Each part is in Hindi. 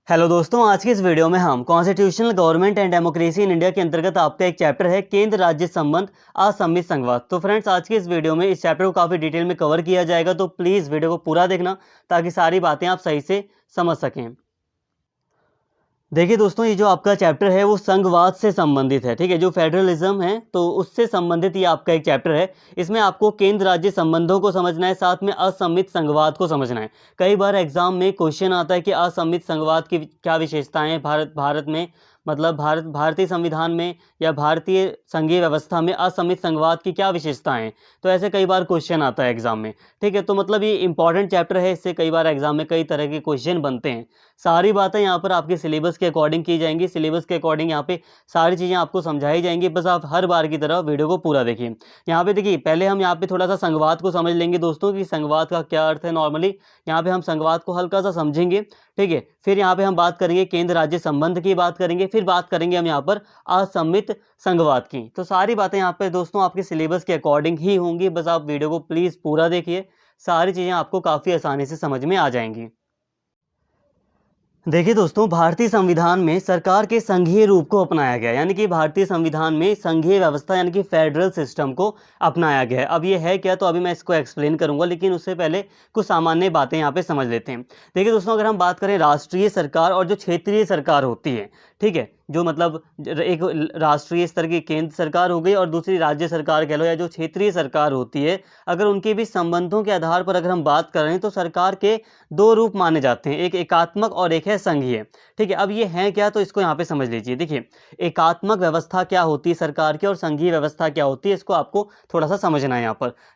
हेलो दोस्तों, आज की इस वीडियो में हम constitutional government and democracy in India के अंतर्गत आपका एक चैप्टर है केंद्र राज्य संबंध असममित संघवाद। तो फ्रेंड्स, आज की इस वीडियो में इस चैप्टर को काफ़ी डिटेल में कवर किया जाएगा, तो प्लीज़ वीडियो को पूरा देखना ताकि सारी बातें आप सही से समझ सकें। देखिए दोस्तों, ये जो आपका चैप्टर है वो संघवाद से संबंधित है। ठीक है, जो फेडरलिज्म है तो उससे संबंधित ये आपका एक चैप्टर है। इसमें आपको केंद्र राज्य संबंधों को समझना है, साथ में असममित संघवाद को समझना है। कई बार एग्जाम में क्वेश्चन आता है कि असममित संघवाद की क्या विशेषताएं हैं भारत में, मतलब भारतीय संविधान में या भारतीय संघीय व्यवस्था में असममित संघवाद की क्या विशेषताएं हैं। तो ऐसे कई बार क्वेश्चन आता है एग्जाम में। ठीक है, तो मतलब ये इंपॉर्टेंट चैप्टर है, इससे कई बार एग्जाम में कई तरह के क्वेश्चन बनते हैं। सारी बातें यहाँ पर आपके सिलेबस के अकॉर्डिंग की जाएंगी, सिलेबस के अकॉर्डिंग यहाँ पे सारी चीज़ें आपको समझाई जाएंगी। बस आप हर बार की तरह वीडियो को पूरा देखिए। यहाँ पे देखिए, पहले हम यहाँ पे थोड़ा सा संघवाद को समझ लेंगे दोस्तों कि संघवाद का क्या अर्थ है। नॉर्मली यहाँ पे हम संघवाद को हल्का सा समझेंगे। ठीक है, फिर यहाँ पे हम बात करेंगे केंद्र राज्य संबंध की बात करेंगे, फिर बात करेंगे हम यहाँ पर असममित संघवाद की। तो सारी बातें यहाँ पे दोस्तों आपके सिलेबस के अकॉर्डिंग ही होंगी। बस आप वीडियो को प्लीज़ पूरा देखिए, सारी चीज़ें आपको काफ़ी आसानी से समझ में आ जाएंगी। देखिए दोस्तों, भारतीय संविधान में सरकार के संघीय रूप को अपनाया गया, यानी कि भारतीय संविधान में संघीय व्यवस्था यानी कि फेडरल सिस्टम को अपनाया गया है। अब ये है क्या, तो अभी मैं इसको एक्सप्लेन करूंगा, लेकिन उससे पहले कुछ सामान्य बातें यहाँ पे समझ लेते हैं। देखिए दोस्तों, अगर हम बात करें राष्ट्रीय सरकार और जो क्षेत्रीय सरकार होती है, ठीक है, जो मतलब एक राष्ट्रीय स्तर की केंद्र सरकार हो गई और दूसरी राज्य सरकार कह लो या जो क्षेत्रीय सरकार होती है, अगर उनके भी संबंधों के आधार पर अगर हम बात कर रहे हैं तो सरकार के दो रूप माने जाते हैं, एक एकात्मक और एक है संघीय। ठीक है, अब ये है क्या, तो इसको यहाँ पे समझ लीजिए। देखिए, एकात्मक व्यवस्था क्या होती है सरकार की और संघीय व्यवस्था क्या होती है, इसको आपको थोड़ा सा समझना है।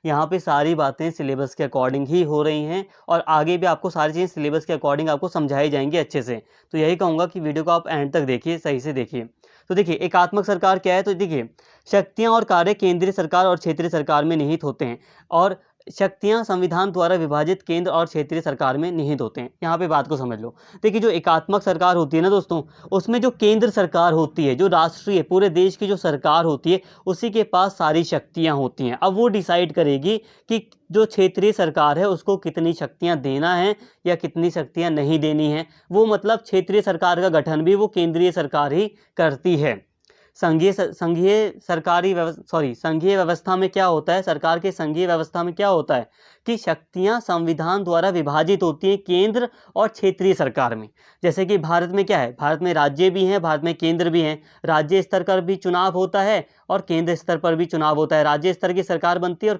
यहाँ पे सारी बातें सिलेबस के अकॉर्डिंग ही हो रही हैं और आगे भी आपको सारी चीज़ें सिलेबस के अकॉर्डिंग आपको समझाई जाएंगी अच्छे से। तो यही कहूँगा कि वीडियो को आप एंड तक देखिए, सही से देखिए। तो देखिए, एकात्मक सरकार क्या है, तो देखिए, शक्तियाँ और कार्य केंद्रीय सरकार और क्षेत्रीय सरकार में निहित होते हैं और शक्तियां संविधान द्वारा विभाजित केंद्र और क्षेत्रीय सरकार में निहित होते हैं। यहाँ पे बात को समझ लो। देखिए, जो एकात्मक सरकार होती है ना दोस्तों, उसमें जो केंद्र सरकार होती है, जो राष्ट्रीय पूरे देश की जो सरकार होती है, उसी के पास सारी शक्तियां होती हैं। अब वो डिसाइड करेगी कि जो क्षेत्रीय सरकार है उसको कितनी शक्तियां देना है या कितनी शक्तियां नहीं देनी है। वो मतलब क्षेत्रीय सरकार का गठन भी वो केंद्रीय सरकार ही करती है। संघीय व्यवस्था में क्या होता है, सरकार के संघीय व्यवस्था में क्या होता है कि शक्तियां संविधान द्वारा विभाजित होती हैं केंद्र और क्षेत्रीय सरकार में। जैसे कि भारत में क्या है, भारत में राज्य भी हैं, भारत में केंद्र भी हैं। राज्य स्तर पर भी चुनाव होता है और केंद्र स्तर पर भी चुनाव होता है। राज्य स्तर की सरकार बनती है और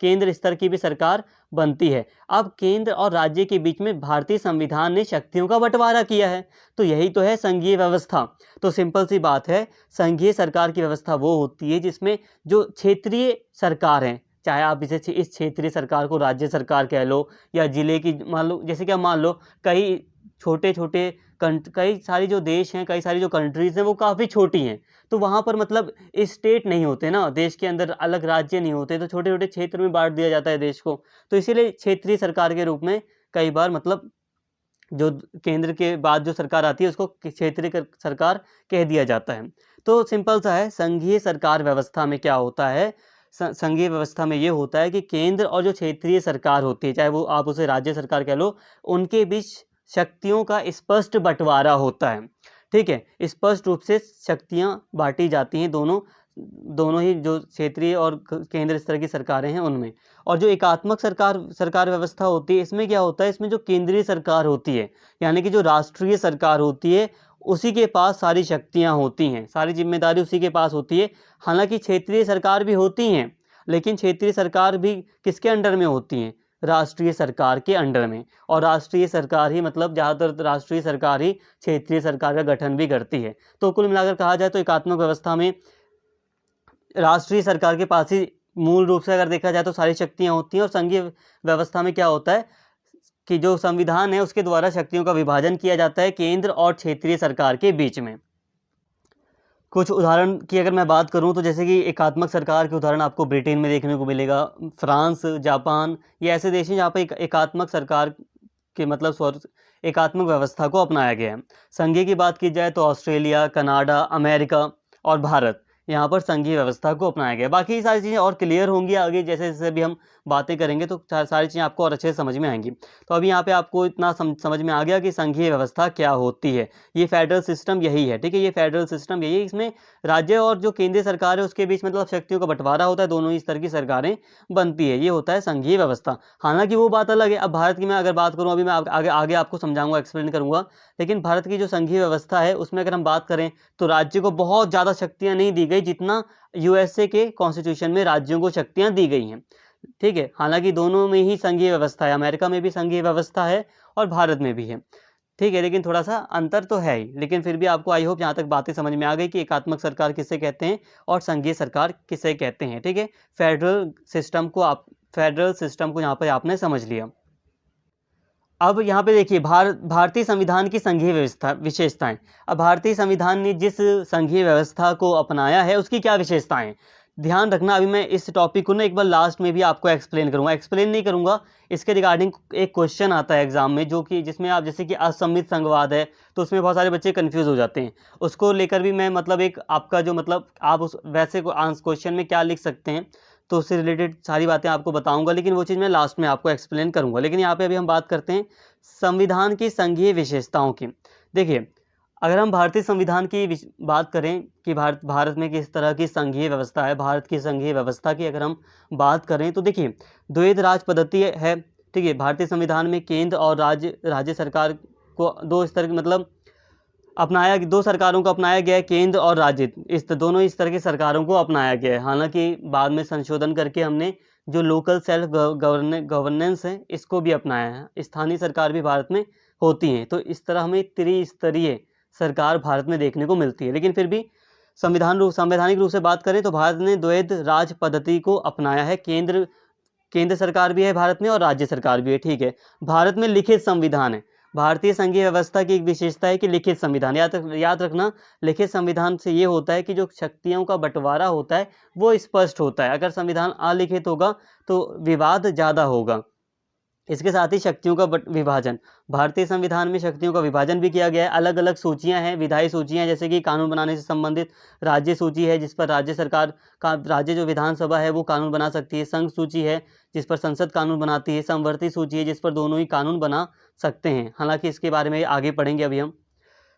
केंद्र स्तर की भी सरकार बनती है। अब केंद्र और राज्य के बीच में भारतीय संविधान ने शक्तियों का बंटवारा किया है, तो यही तो है संघीय व्यवस्था। तो सिंपल सी बात है, संघीय सरकार की व्यवस्था वो होती है जिसमें जो क्षेत्रीय सरकार है, चाहे आप इस क्षेत्रीय सरकार को राज्य सरकार कह लो या जिले की मान लो, जैसे कि मान लो कई छोटे छोटे कई सारी जो देश हैं, कई सारी जो कंट्रीज़ हैं वो काफ़ी छोटी हैं, तो वहाँ पर मतलब स्टेट नहीं होते ना, देश के अंदर अलग राज्य नहीं होते, तो छोटे छोटे क्षेत्र में बांट दिया जाता है देश को। तो इसीलिए क्षेत्रीय सरकार के रूप में कई बार मतलब जो केंद्र के बाद जो सरकार आती है उसको क्षेत्रीय सरकार कह दिया जाता है। तो सिंपल सा है, संघीय सरकार व्यवस्था में क्या होता है, संघीय व्यवस्था में ये होता है कि केंद्र और जो क्षेत्रीय सरकार होती है, चाहे वो आप उसे राज्य सरकार कह लो, उनके बीच शक्तियों का स्पष्ट बंटवारा होता है। ठीक है, स्पष्ट रूप से शक्तियां बांटी जाती हैं दोनों दोनों ही जो क्षेत्रीय और केंद्र स्तर की सरकारें हैं उनमें। और जो एकात्मक सरकार व्यवस्था होती है, इसमें क्या होता है, इसमें जो केंद्रीय सरकार होती है यानी कि जो राष्ट्रीय सरकार होती है, उसी के पास सारी शक्तियां होती हैं, सारी जिम्मेदारी उसी के पास होती है। हालांकि क्षेत्रीय सरकार भी होती हैं, लेकिन क्षेत्रीय सरकार भी किसके अंडर में होती हैं, राष्ट्रीय सरकार के अंडर में। और राष्ट्रीय सरकार ही मतलब ज़्यादातर राष्ट्रीय सरकार ही क्षेत्रीय सरकार का गठन भी करती है। तो कुल मिलाकर कहा जाए तो एकात्मक व्यवस्था में राष्ट्रीय सरकार के पास ही मूल रूप से अगर देखा जाए तो सारी शक्तियां होती हैं। और संघीय व्यवस्था में क्या होता है कि जो संविधान है उसके द्वारा शक्तियों का विभाजन किया जाता है केंद्र और क्षेत्रीय सरकार के बीच में। कुछ उदाहरण की अगर मैं बात करूं तो जैसे कि एकात्मक सरकार के उदाहरण आपको ब्रिटेन में देखने को मिलेगा, फ्रांस, जापान, ये ऐसे देश हैं जहाँ पर एकात्मक सरकार के मतलब एकात्मक व्यवस्था को अपनाया गया है। संघीय की बात की जाए तो ऑस्ट्रेलिया, कनाडा, अमेरिका और भारत, यहाँ पर संघीय व्यवस्था को अपनाया गया। बाकी सारी चीज़ें और क्लियर होंगी आगे, जैसे जैसे भी हम बातें करेंगे तो सारी चीज़ें आपको और अच्छे से समझ में आएंगी। तो अभी यहाँ पे आपको इतना समझ में आ गया कि संघीय व्यवस्था क्या होती है। ये फेडरल सिस्टम यही है, ठीक है, ये फेडरल सिस्टम यही है। इसमें राज्य और जो केंद्रीय सरकार है उसके बीच मतलब शक्तियों का बंटवारा होता है, दोनों ही स्तर की सरकारें बनती है, ये होता है संघीय व्यवस्था। हालांकि वो बात अलग है। अब भारत की मैं अगर बात करूँ, अभी मैं आगे आगे आपको समझाऊंगा, एक्सप्लेन करूंगा, लेकिन भारत की जो संघीय व्यवस्था है उसमें अगर हम बात करें तो राज्य को बहुत ज़्यादा शक्तियाँ नहीं दी गई जितना यूएसए के कॉन्स्टिट्यूशन में राज्यों को शक्तियाँ दी गई हैं, ठीक है। हालांकि दोनों में ही संघीय व्यवस्था है, अमेरिका में भी संघीय व्यवस्था है और भारत में भी है, ठीक है, लेकिन थोड़ा सा अंतर तो है ही। लेकिन फिर भी आपको आई होप यहाँ तक बातें समझ में आ गई कि एकात्मक सरकार किसे कहते हैं और संघीय सरकार किसे कहते हैं, ठीक है। फेडरल सिस्टम को यहाँ पर आपने समझ लिया। अब यहाँ पे देखिए भारतीय संविधान की संघीय व्यवस्था विशेषताएं। अब भारतीय संविधान ने जिस संघीय व्यवस्था को अपनाया है उसकी क्या विशेषताएं हैं, ध्यान रखना। अभी मैं इस टॉपिक को ना एक बार लास्ट में भी आपको एक्सप्लेन करूंगा, एक्सप्लेन नहीं करूंगा, इसके रिगार्डिंग एक क्वेश्चन आता है एग्जाम में जो कि जिसमें आप जैसे कि असम्मित संघवाद है तो उसमें बहुत सारे बच्चे कंफ्यूज हो जाते हैं, उसको लेकर भी मैं मतलब एक आपका जो मतलब आप उस वैसे क्वेश्चन में क्या लिख सकते हैं तो उससे रिलेटेड सारी बातें आपको बताऊंगा, लेकिन वो चीज़ मैं लास्ट में आपको एक्सप्लेन करूंगा। लेकिन यहाँ पे अभी हम बात करते हैं संविधान की संघीय विशेषताओं की। देखिए अगर हम भारतीय संविधान की बात करें कि भारत में किस तरह की संघीय व्यवस्था है, भारत की संघीय व्यवस्था की अगर हम बात करें तो देखिए द्वैध राज पद्धति है, ठीक है। भारतीय संविधान में केंद्र और राज्य सरकार को दो स्तर मतलब दो सरकारों को अपनाया गया है, केंद्र और राज्य, दोनों इस तरह की सरकारों को अपनाया गया है। हालांकि बाद में संशोधन करके हमने जो लोकल सेल्फ गवर्नेंस है इसको भी अपनाया है, स्थानीय सरकार भी भारत में होती हैं। तो इस तरह हमें त्रिस्तरीय सरकार भारत में देखने को मिलती है। लेकिन फिर भी संवैधानिक रूप से बात करें तो भारत ने द्वैध राज पद्धति को अपनाया है, केंद्र सरकार भी है भारत में और राज्य सरकार भी है, ठीक है। भारत में लिखित संविधान है, भारतीय संघीय व्यवस्था की एक विशेषता है कि लिखित संविधान, याद रखना, लिखित संविधान से ये होता है कि जो शक्तियों का बंटवारा होता है वो स्पष्ट होता है। अगर संविधान अलिखित होगा तो विवाद ज़्यादा होगा। इसके साथ ही शक्तियों का विभाजन, भारतीय संविधान में शक्तियों का विभाजन भी किया गया है। अलग अलग सूचियां हैं, विधायी सूचियां, जैसे कि कानून बनाने से संबंधित राज्य सूची है जिस पर राज्य सरकार का राज्य जो विधानसभा है वो कानून बना सकती है, संघ सूची है जिस पर संसद कानून बनाती है, समवर्ती सूची है जिस पर दोनों ही कानून बना सकते हैं। हालांकि इसके बारे में आगे पढ़ेंगे अभी हम।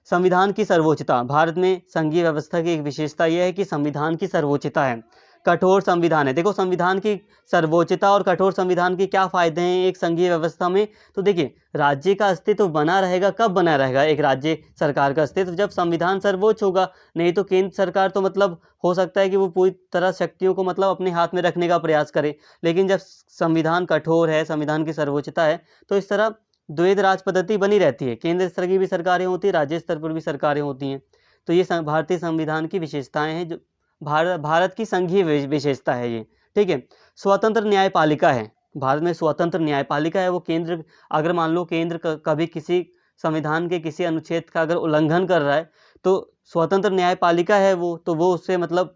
संविधान की सर्वोच्चता, भारत में संघीय व्यवस्था की एक विशेषता यह है कि संविधान की सर्वोच्चता है, कठोर संविधान है। देखो संविधान की सर्वोच्चता और कठोर संविधान के क्या फायदे हैं एक संघीय व्यवस्था में, तो देखिए राज्य का अस्तित्व बना रहेगा, कब बना रहेगा एक राज्य सरकार का अस्तित्व, जब संविधान सर्वोच्च होगा। नहीं तो केंद्र सरकार तो मतलब हो सकता है कि वो पूरी तरह शक्तियों को मतलब अपने हाथ में रखने का प्रयास करे, लेकिन जब संविधान कठोर है, संविधान की सर्वोच्चता है, तो इस तरह द्वैध राज पद्धति बनी रहती है, केंद्र स्तर की भी सरकारें होती है, राज्य स्तर पर भी सरकारें होती हैं। तो ये भारतीय संविधान की विशेषताएं हैं, जो भारत की संघीय विशेषता है ये, ठीक है। स्वतंत्र न्यायपालिका है, भारत में स्वतंत्र न्यायपालिका है। वो केंद्र, अगर मान लो केंद्र कभी किसी संविधान के किसी अनुच्छेद का अगर उल्लंघन कर रहा है तो स्वतंत्र न्यायपालिका है वो, तो वो उससे मतलब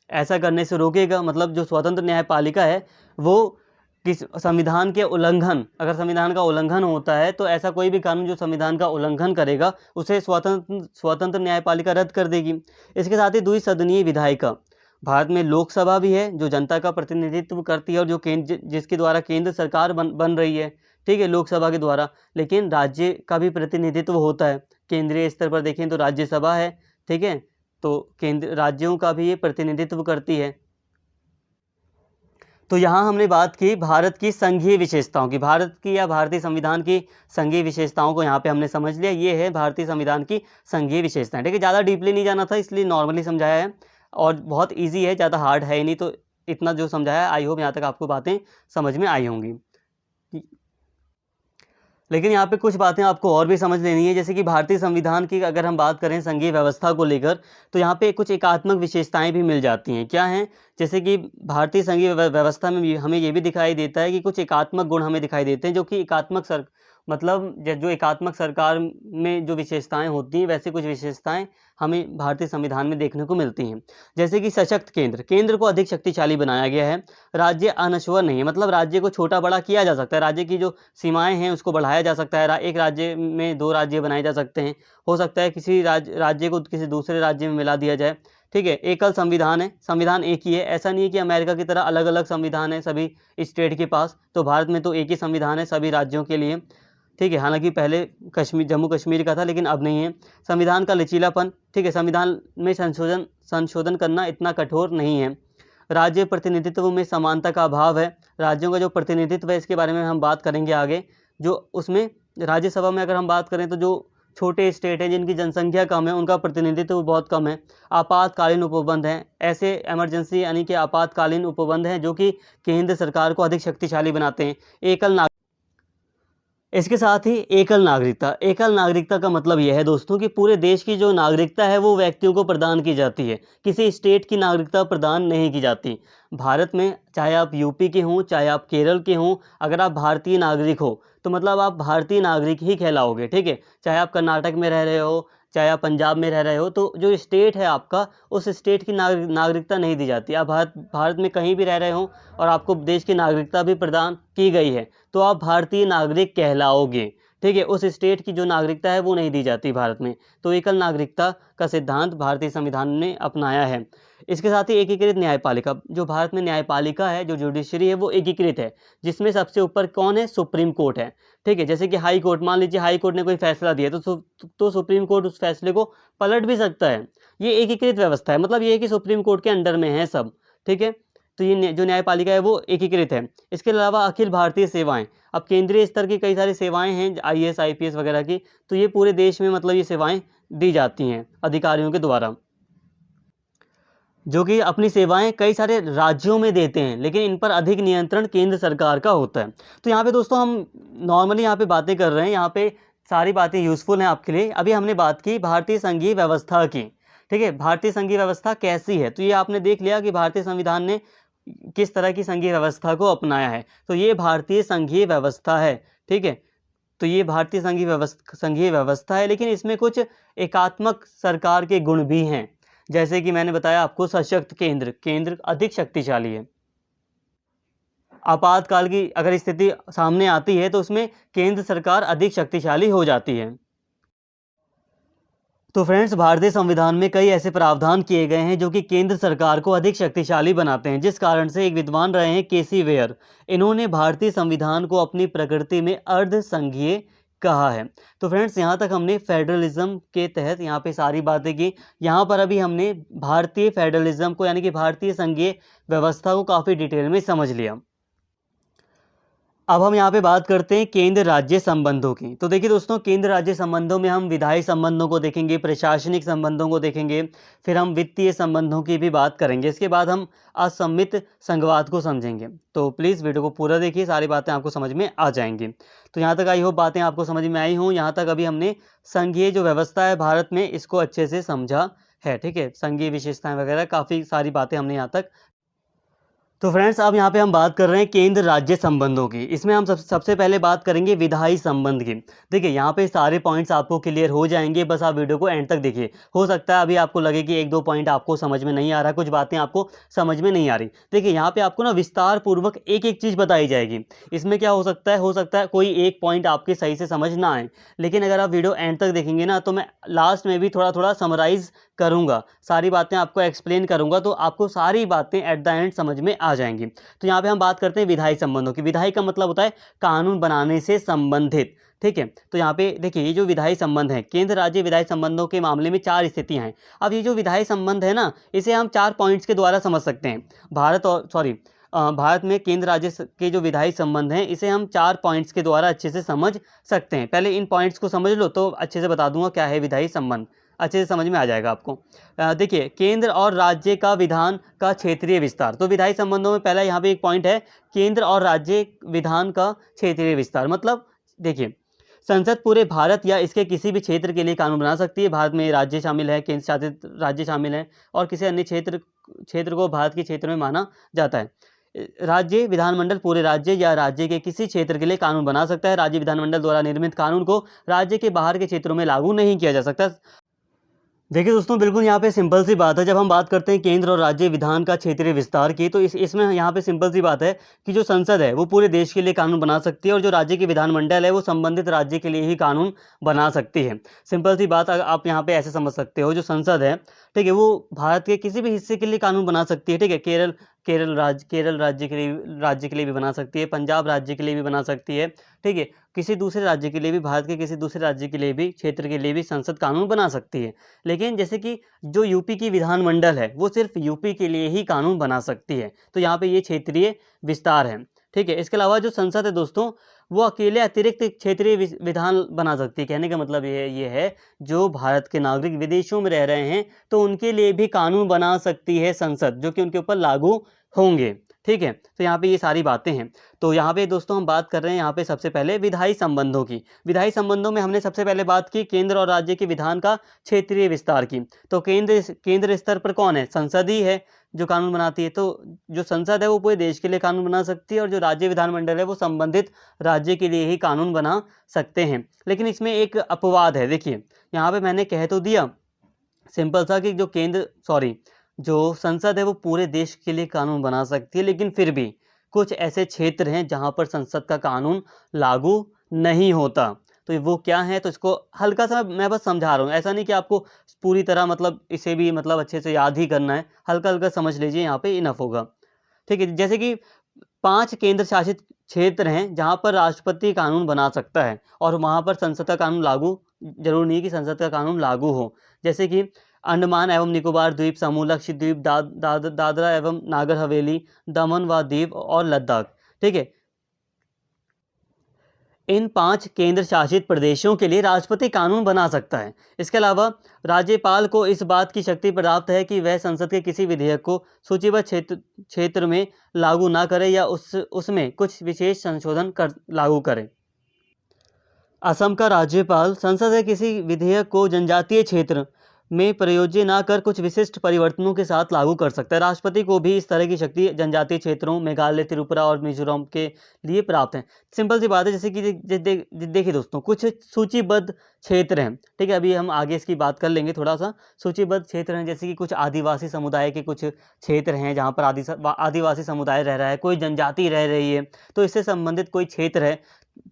ऐसा करने से रोकेगा। मतलब जो स्वतंत्र न्यायपालिका है वो किस संविधान के उल्लंघन, अगर संविधान का उल्लंघन होता है तो ऐसा कोई भी कानून जो संविधान का उल्लंघन करेगा उसे स्वतंत्र न्यायपालिका रद्द कर देगी। इसके साथ ही द्विसदनीय विधायिका, भारत में लोकसभा भी है जो जनता का प्रतिनिधित्व करती है और जो जिसके द्वारा केंद्र सरकार बन रही है, ठीक है, लोकसभा के द्वारा। लेकिन राज्य का भी प्रतिनिधित्व होता है, केंद्रीय स्तर पर देखें तो राज्यसभा है, ठीक है, तो केंद्र राज्यों का भी ये प्रतिनिधित्व करती है। तो यहाँ हमने बात की भारत की संघीय विशेषताओं की, भारत की या भारतीय संविधान की संघीय विशेषताओं को यहाँ पे हमने समझ लिया। ये है भारतीय संविधान की संघीय विशेषताएं, ठीक है। ज़्यादा डीपली नहीं जाना था इसलिए नॉर्मली समझाया है और बहुत इजी है, ज़्यादा हार्ड है ही नहीं। तो इतना जो समझाया है, आई होप यहाँ तक आपको बातें समझ में आई होंगी। लेकिन यहाँ पे कुछ बातें आपको और भी समझ लेनी है, जैसे कि भारतीय संविधान की अगर हम बात करें संघीय व्यवस्था को लेकर तो यहाँ पे कुछ एकात्मक विशेषताएं भी मिल जाती हैं। क्या हैं? जैसे कि भारतीय संघीय व्यवस्था में हमें ये भी दिखाई देता है कि कुछ एकात्मक गुण हमें दिखाई देते हैं, जो कि जो एकात्मक सरकार में जो विशेषताएं होती हैं वैसे कुछ विशेषताएं हमें भारतीय संविधान में देखने को मिलती हैं। जैसे कि सशक्त केंद्र को अधिक शक्तिशाली बनाया गया है, राज्य अनश्वर नहीं है, मतलब राज्य को छोटा बड़ा किया जा सकता है, राज्य की जो सीमाएं हैं उसको बढ़ाया जा सकता है, एक राज्य में 2 राज्य बनाए जा सकते हैं, हो सकता है किसी राज्य को किसी दूसरे राज्य में मिला दिया जाए, ठीक है, एकल संविधान है, संविधान एक ही है। ऐसा नहीं है कि अमेरिका की तरह अलग अलग संविधान है सभी स्टेट के पास, तो भारत में तो एक ही संविधान है सभी राज्यों के लिए। ठीक है, हालांकि पहले जम्मू कश्मीर का था लेकिन अब नहीं है। संविधान का लचीलापन, ठीक है, संविधान में संशोधन करना इतना कठोर नहीं है। राज्य प्रतिनिधित्व में समानता का अभाव है। राज्यों का जो प्रतिनिधित्व है इसके बारे में हम बात करेंगे आगे। जो उसमें राज्यसभा में अगर हम बात करें तो जो छोटे स्टेट हैं जिनकी जनसंख्या कम है उनका प्रतिनिधित्व बहुत कम है। आपातकालीन उपबंध हैं, ऐसे इमरजेंसी यानी कि आपातकालीन उपबंध हैं जो कि केंद्र सरकार को अधिक शक्तिशाली बनाते हैं। इसके साथ ही एकल नागरिकता का मतलब यह है दोस्तों कि पूरे देश की जो नागरिकता है वो व्यक्तियों को प्रदान की जाती है, किसी स्टेट की नागरिकता प्रदान नहीं की जाती। भारत में चाहे आप यूपी के हों चाहे आप केरल के हों, अगर आप भारतीय नागरिक हो तो मतलब आप भारतीय नागरिक ही कहलाओगे। ठीक है, चाहे आप कर्नाटक में रह रहे हो चाहे आप पंजाब में रह रहे हो, तो जो स्टेट है आपका उस स्टेट की नागरिकता नहीं दी जाती। आप भारत में कहीं भी रह रहे हो और आपको देश की नागरिकता भी प्रदान की गई है तो आप भारतीय नागरिक कहलाओगे। ठीक है, उस स्टेट की जो नागरिकता है वो नहीं दी जाती भारत में। तो एकल नागरिकता का सिद्धांत भारतीय संविधान ने अपनाया है। इसके साथ ही एकीकृत न्यायपालिका, जो भारत में न्यायपालिका है, जो जुडिशरी है वो एकीकृत है, जिसमें सबसे ऊपर कौन है? सुप्रीम कोर्ट है। ठीक है, जैसे कि हाई कोर्ट, मान लीजिए हाई कोर्ट ने कोई फैसला दिया तो सुप्रीम कोर्ट उस फैसले को पलट भी सकता है। ये एकीकृत व्यवस्था है, मतलब ये है कि सुप्रीम कोर्ट के अंडर में है सब। ठीक है, तो ये जो न्यायपालिका है वो एकीकृत है। इसके अलावा अखिल भारतीय सेवाएं, अब केंद्रीय स्तर की कई सारी सेवाएं हैं IAS IPS वगैरह की, तो ये पूरे देश में मतलब ये सेवाएं दी जाती हैं अधिकारियों के द्वारा, जो कि अपनी सेवाएं कई सारे राज्यों में देते हैं, लेकिन इन पर अधिक नियंत्रण केंद्र सरकार का होता है। तो यहाँ पे दोस्तों हम नॉर्मली यहाँ पे बातें कर रहे हैं, यहाँ पे सारी बातें यूज़फुल हैं आपके लिए। अभी हमने बात की भारतीय संघीय व्यवस्था की। ठीक है, भारतीय संघीय व्यवस्था कैसी है, तो ये आपने देख लिया कि भारतीय संविधान ने किस तरह की संघीय व्यवस्था को अपनाया है। तो ये भारतीय संघीय व्यवस्था है। ठीक है, तो ये भारतीय संघीय व्यवस्था है, लेकिन इसमें कुछ एकात्मक सरकार के गुण भी हैं। जैसे कि मैंने बताया आपको, सशक्त केंद्र अधिक शक्तिशाली है। आपातकाल की अगर स्थिति सामने आती है तो उसमें केंद्र सरकार अधिक शक्तिशाली हो जाती है। तो फ्रेंड्स, भारतीय संविधान में कई ऐसे प्रावधान किए गए हैं जो कि केंद्र सरकार को अधिक शक्तिशाली बनाते हैं, जिस कारण से एक विद्वान रहे हैं केसी वेयर, इन्होंने भारतीय संविधान को अपनी प्रकृति में अर्ध संघीय कहा है। तो फ्रेंड्स, यहाँ तक हमने फेडरलिज्म के तहत यहाँ पे सारी बातें की। यहाँ पर अभी हमने भारतीय फेडरलिज्म को यानी कि भारतीय संघीय व्यवस्था को काफ़ी डिटेल में समझ लिया। अब हम यहाँ पे बात करते हैं केंद्र राज्य संबंधों की। तो देखिए दोस्तों, केंद्र राज्य संबंधों में हम विधायी संबंधों को देखेंगे, प्रशासनिक संबंधों को देखेंगे, फिर हम वित्तीय संबंधों की भी बात करेंगे। इसके बाद हम असम्मित संघवाद को समझेंगे। तो प्लीज़ वीडियो को पूरा देखिए, सारी बातें आपको समझ में आ जाएंगी। तो यहाँ तक आई होप बातें आपको समझ में आई हों। यहाँ तक अभी हमने संघीय जो व्यवस्था है भारत में इसको अच्छे से समझा है। ठीक है, संघीय विशेषताएँ वगैरह काफ़ी सारी बातें हमने यहाँ तक। तो फ्रेंड्स, अब यहाँ पे हम बात कर रहे हैं केंद्र राज्य संबंधों की। इसमें हम सबसे पहले बात करेंगे विधायी संबंध की। देखिए, यहाँ पे सारे पॉइंट्स आपको क्लियर हो जाएंगे, बस आप वीडियो को एंड तक देखिए। हो सकता है अभी आपको लगे कि एक दो पॉइंट आपको समझ में नहीं आ रहा, कुछ बातें आपको समझ में नहीं आ रही। देखिए, यहाँ पे आपको ना विस्तार पूर्वक एक एक चीज़ बताई जाएगी। इसमें क्या हो सकता है कोई एक पॉइंट आपके सही से समझ ना आए, लेकिन अगर आप वीडियो एंड तक देखेंगे ना तो मैं लास्ट में भी थोड़ा थोड़ा समराइज़ करूँगा, सारी बातें आपको एक्सप्लेन करूँगा, तो आपको सारी बातें एट द एंड समझ में आ जाएंगी। तो यहाँ पे हम बात करते हैं विधायी संबंधों की। विधायी का मतलब होता है कानून बनाने से संबंधित। ठीक है, तो यहाँ पे देखिए, ये जो विधायी संबंध है, केंद्र राज्य विधायी संबंधों के मामले में 4 स्थितियां हैं। अब ये जो विधायी संबंध है ना, इसे हम 4 पॉइंट्स के द्वारा समझ सकते हैं। भारत में केंद्र राज्य के जो विधायी संबंध हैं इसे हम 4 पॉइंट्स के द्वारा अच्छे से समझ सकते हैं। पहले इन पॉइंट्स को समझ लो तो अच्छे से बता दूंगा क्या है विधायी संबंध, अच्छे से समझ में आ जाएगा आपको। देखिए, केंद्र और राज्य का विधान का क्षेत्रीय विस्तार। तो विधायी संबंधों में पहला यहाँ पे एक पॉइंट है, केंद्र और राज्य विधान का क्षेत्रीय विस्तार। मतलब देखिए, संसद पूरे भारत या इसके किसी भी क्षेत्र के लिए कानून बना सकती है। भारत में राज्य शामिल है, केंद्र शासित राज्य शामिल है, और किसी अन्य क्षेत्र को भारत के क्षेत्र में माना जाता है। राज्य विधानमंडल पूरे राज्य या राज्य के किसी क्षेत्र के लिए कानून बना सकता है। राज्य विधानमंडल द्वारा निर्मित कानून को राज्य के बाहर के क्षेत्रों में लागू नहीं किया जा सकता। देखिए दोस्तों, बिल्कुल यहाँ पे सिंपल सी बात है। जब हम बात करते हैं केंद्र और राज्य विधान का क्षेत्रीय विस्तार की, तो इसमें यहाँ पे सिंपल सी बात है कि जो संसद है वो पूरे देश के लिए कानून बना सकती है, और जो राज्य की विधानमंडल है वो संबंधित राज्य के लिए ही कानून बना सकती है। सिंपल सी बात आप यहाँ पे ऐसे समझ सकते हो, जो संसद है, ठीक है, वो भारत के किसी भी हिस्से के लिए कानून बना सकती है। ठीक है, केरल राज्य के लिए भी बना सकती है, पंजाब राज्य के लिए भी बना सकती है। ठीक है, किसी दूसरे राज्य के लिए भी, भारत के किसी दूसरे राज्य के लिए भी, क्षेत्र के लिए भी संसद कानून बना सकती है। लेकिन जैसे कि जो यूपी की विधानमंडल है वो सिर्फ यूपी के लिए ही कानून बना सकती है, तो यहाँ पे ये क्षेत्रीय विस्तार है। ठीक है, इसके अलावा जो संसद है दोस्तों, वो अकेले अतिरिक्त क्षेत्रीय विधान बना सकती है। कहने का मतलब ये है, जो भारत के नागरिक विदेशों में रह रहे हैं तो उनके लिए भी कानून बना सकती है संसद, जो कि उनके ऊपर लागू होंगे। ठीक है, तो यहाँ पे ये सारी बातें हैं। तो यहाँ पे दोस्तों हम बात कर रहे हैं यहाँ पे सबसे पहले विधायी संबंधों की। विधायी संबंधों में हमने सबसे पहले बात की केंद्र और राज्य के विधान का क्षेत्रीय विस्तार की। तो केंद्र स्तर पर कौन है? संसद ही है जो कानून बनाती है। तो जो संसद है वो पूरे देश के लिए कानून बना सकती है, और जो राज्य विधानमंडल है वो संबंधित राज्य के लिए ही कानून बना सकते हैं। लेकिन इसमें एक अपवाद है। देखिए, यहाँ पे मैंने कह तो दिया सिंपल सा कि जो संसद है वो पूरे देश के लिए कानून बना सकती है, लेकिन फिर भी कुछ ऐसे क्षेत्र हैं जहां पर संसद का कानून लागू नहीं होता। तो वो क्या है, तो इसको हल्का सा मैं बस समझा रहा हूँ। ऐसा नहीं कि आपको पूरी तरह मतलब इसे भी मतलब अच्छे से याद ही करना है, हल्का हल्का समझ लीजिए, यहाँ पे इनफ होगा। ठीक है, जैसे कि 5 केंद्र शासित क्षेत्र हैं जहां पर राष्ट्रपति कानून बना सकता है, और वहां पर संसद का कानून लागू, जरूर नहीं कि संसद का कानून लागू हो। जैसे कि अंडमान एवं निकोबार द्वीप समूह, लक्षद्वीप, दादरा एवं नागर हवेली, दमन व दीव और लद्दाख। ठीक है, इन 5 केंद्र शासित प्रदेशों के लिए राष्ट्रपति कानून बना सकता है। इसके अलावा राज्यपाल को इस बात की शक्ति प्राप्त है कि वह संसद के किसी विधेयक को सूचीबद्ध क्षेत्र में लागू ना करे या उसमें कुछ विशेष संशोधन कर लागू करे। असम का राज्यपाल संसद के किसी विधेयक को जनजातीय क्षेत्र में प्रयोज्य ना कर कुछ विशिष्ट परिवर्तनों के साथ लागू कर सकता है। राष्ट्रपति को भी इस तरह की शक्ति जनजातीय क्षेत्रों, मेघालय, त्रिपुरा और मिजोरम के लिए प्राप्त है। सिंपल सी बात है, जैसे कि देखिए दोस्तों, कुछ सूचीबद्ध क्षेत्र हैं। ठीक है, अभी हम आगे इसकी बात कर लेंगे थोड़ा सा। सूचीबद्ध क्षेत्र हैं जैसे कि कुछ आदिवासी समुदाय के कुछ क्षेत्र हैं जहाँ पर आदिवासी समुदाय रह रहा है, कोई जनजाति रह रही है, तो इससे संबंधित कोई क्षेत्र है,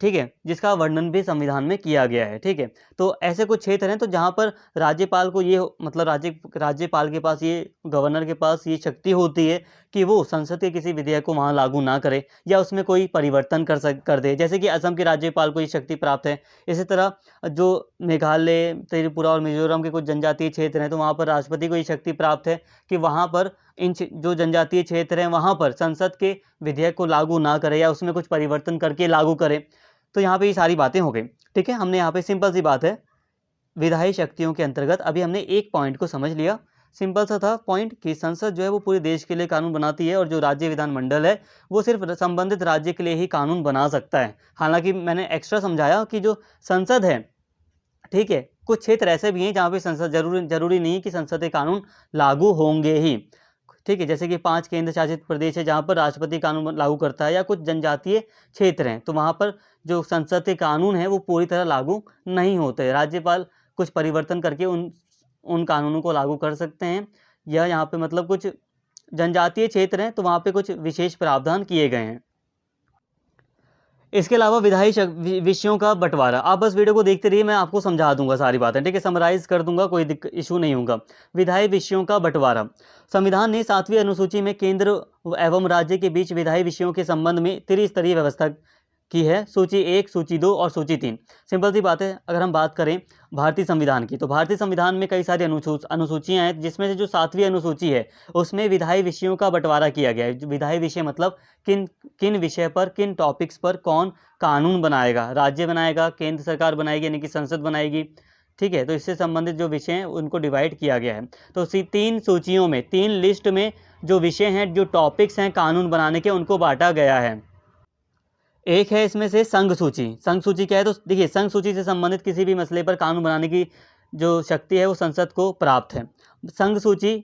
ठीक है, जिसका वर्णन भी संविधान में किया गया है। ठीक है, तो ऐसे कुछ क्षेत्र हैं तो जहाँ पर राज्यपाल को ये मतलब राज्यपाल के पास, ये गवर्नर के पास ये शक्ति होती है कि वो संसद के किसी विधेयक को वहाँ लागू ना करे या उसमें कोई परिवर्तन कर दे। जैसे कि असम के राज्यपाल को ये शक्ति प्राप्त है। इसी तरह जो मेघालय, त्रिपुरा और मिजोरम के कुछ जनजातीय क्षेत्र हैं तो वहाँ पर राष्ट्रपति को ये शक्ति प्राप्त है कि वहाँ पर जो जनजातीय क्षेत्र हैं वहाँ पर संसद के विधेयक को लागू ना करे या उसमें कुछ परिवर्तन करके लागू करे। तो यहाँ पे ये सारी बातें हो गई। ठीक है, हमने यहाँ पे सिंपल सी बात है, विधायी शक्तियों के अंतर्गत अभी हमने एक पॉइंट को समझ लिया। सिंपल सा था पॉइंट कि संसद जो है वो पूरे देश के लिए कानून बनाती है, और जो राज्य विधानमंडल है वो सिर्फ संबंधित राज्य के लिए ही कानून बना सकता है। हालांकि मैंने एक्स्ट्रा समझाया कि जो संसद है, ठीक है, कुछ क्षेत्र ऐसे भी हैं जहाँ पे संसद जरूरी नहीं कि संसद के कानून लागू होंगे ही। ठीक है, जैसे कि 5 केंद्र शासित प्रदेश है जहाँ पर राष्ट्रपति कानून लागू करता है, या कुछ जनजातीय क्षेत्र हैं तो वहाँ पर जो संसद के कानून है वो पूरी तरह लागू नहीं होते। राज्यपाल कुछ परिवर्तन करके उन कानूनों को लागू कर सकते हैं, या यहाँ पे मतलब कुछ जनजातीय क्षेत्र हैं तो वहाँ पे कुछ विशेष प्रावधान किए गए हैं। इसके अलावा विधायी विषयों का बंटवारा, आप बस वीडियो को देखते रहिए, मैं आपको समझा दूंगा सारी बातें। ठीक है, समराइज कर दूंगा, कोई इशू नहीं होगा। विधायी विषयों का बंटवारा, संविधान ने 7वीं अनुसूची में केंद्र एवं राज्य के बीच विधायी विषयों के संबंध में त्रिस्तरीय व्यवस्था की है। सूची 1, सूची 2 और सूची 3। सिंपल सी बात है, अगर हम बात करें भारतीय संविधान की, तो भारतीय संविधान में कई सारी अनुसूचियां हैं, जिसमें से जो 7वीं अनुसूची है उसमें विधायी विषयों का बंटवारा किया गया है। विधायी विषय मतलब किन विषय पर, किन टॉपिक्स पर कौन कानून बनाएगा, राज्य बनाएगा, केंद्र सरकार बनाएगी यानी कि संसद बनाएगी। ठीक है, तो इससे संबंधित जो विषय हैं उनको डिवाइड किया गया है। तो 3 सूचियों में, 3 लिस्ट में जो विषय हैं, जो टॉपिक्स हैं कानून बनाने के, उनको बांटा गया है। एक है इसमें से संघ सूची। संघ सूची क्या है, तो देखिए, संघ सूची से संबंधित किसी भी मसले पर कानून बनाने की जो शक्ति है वो संसद को प्राप्त है। संघ सूची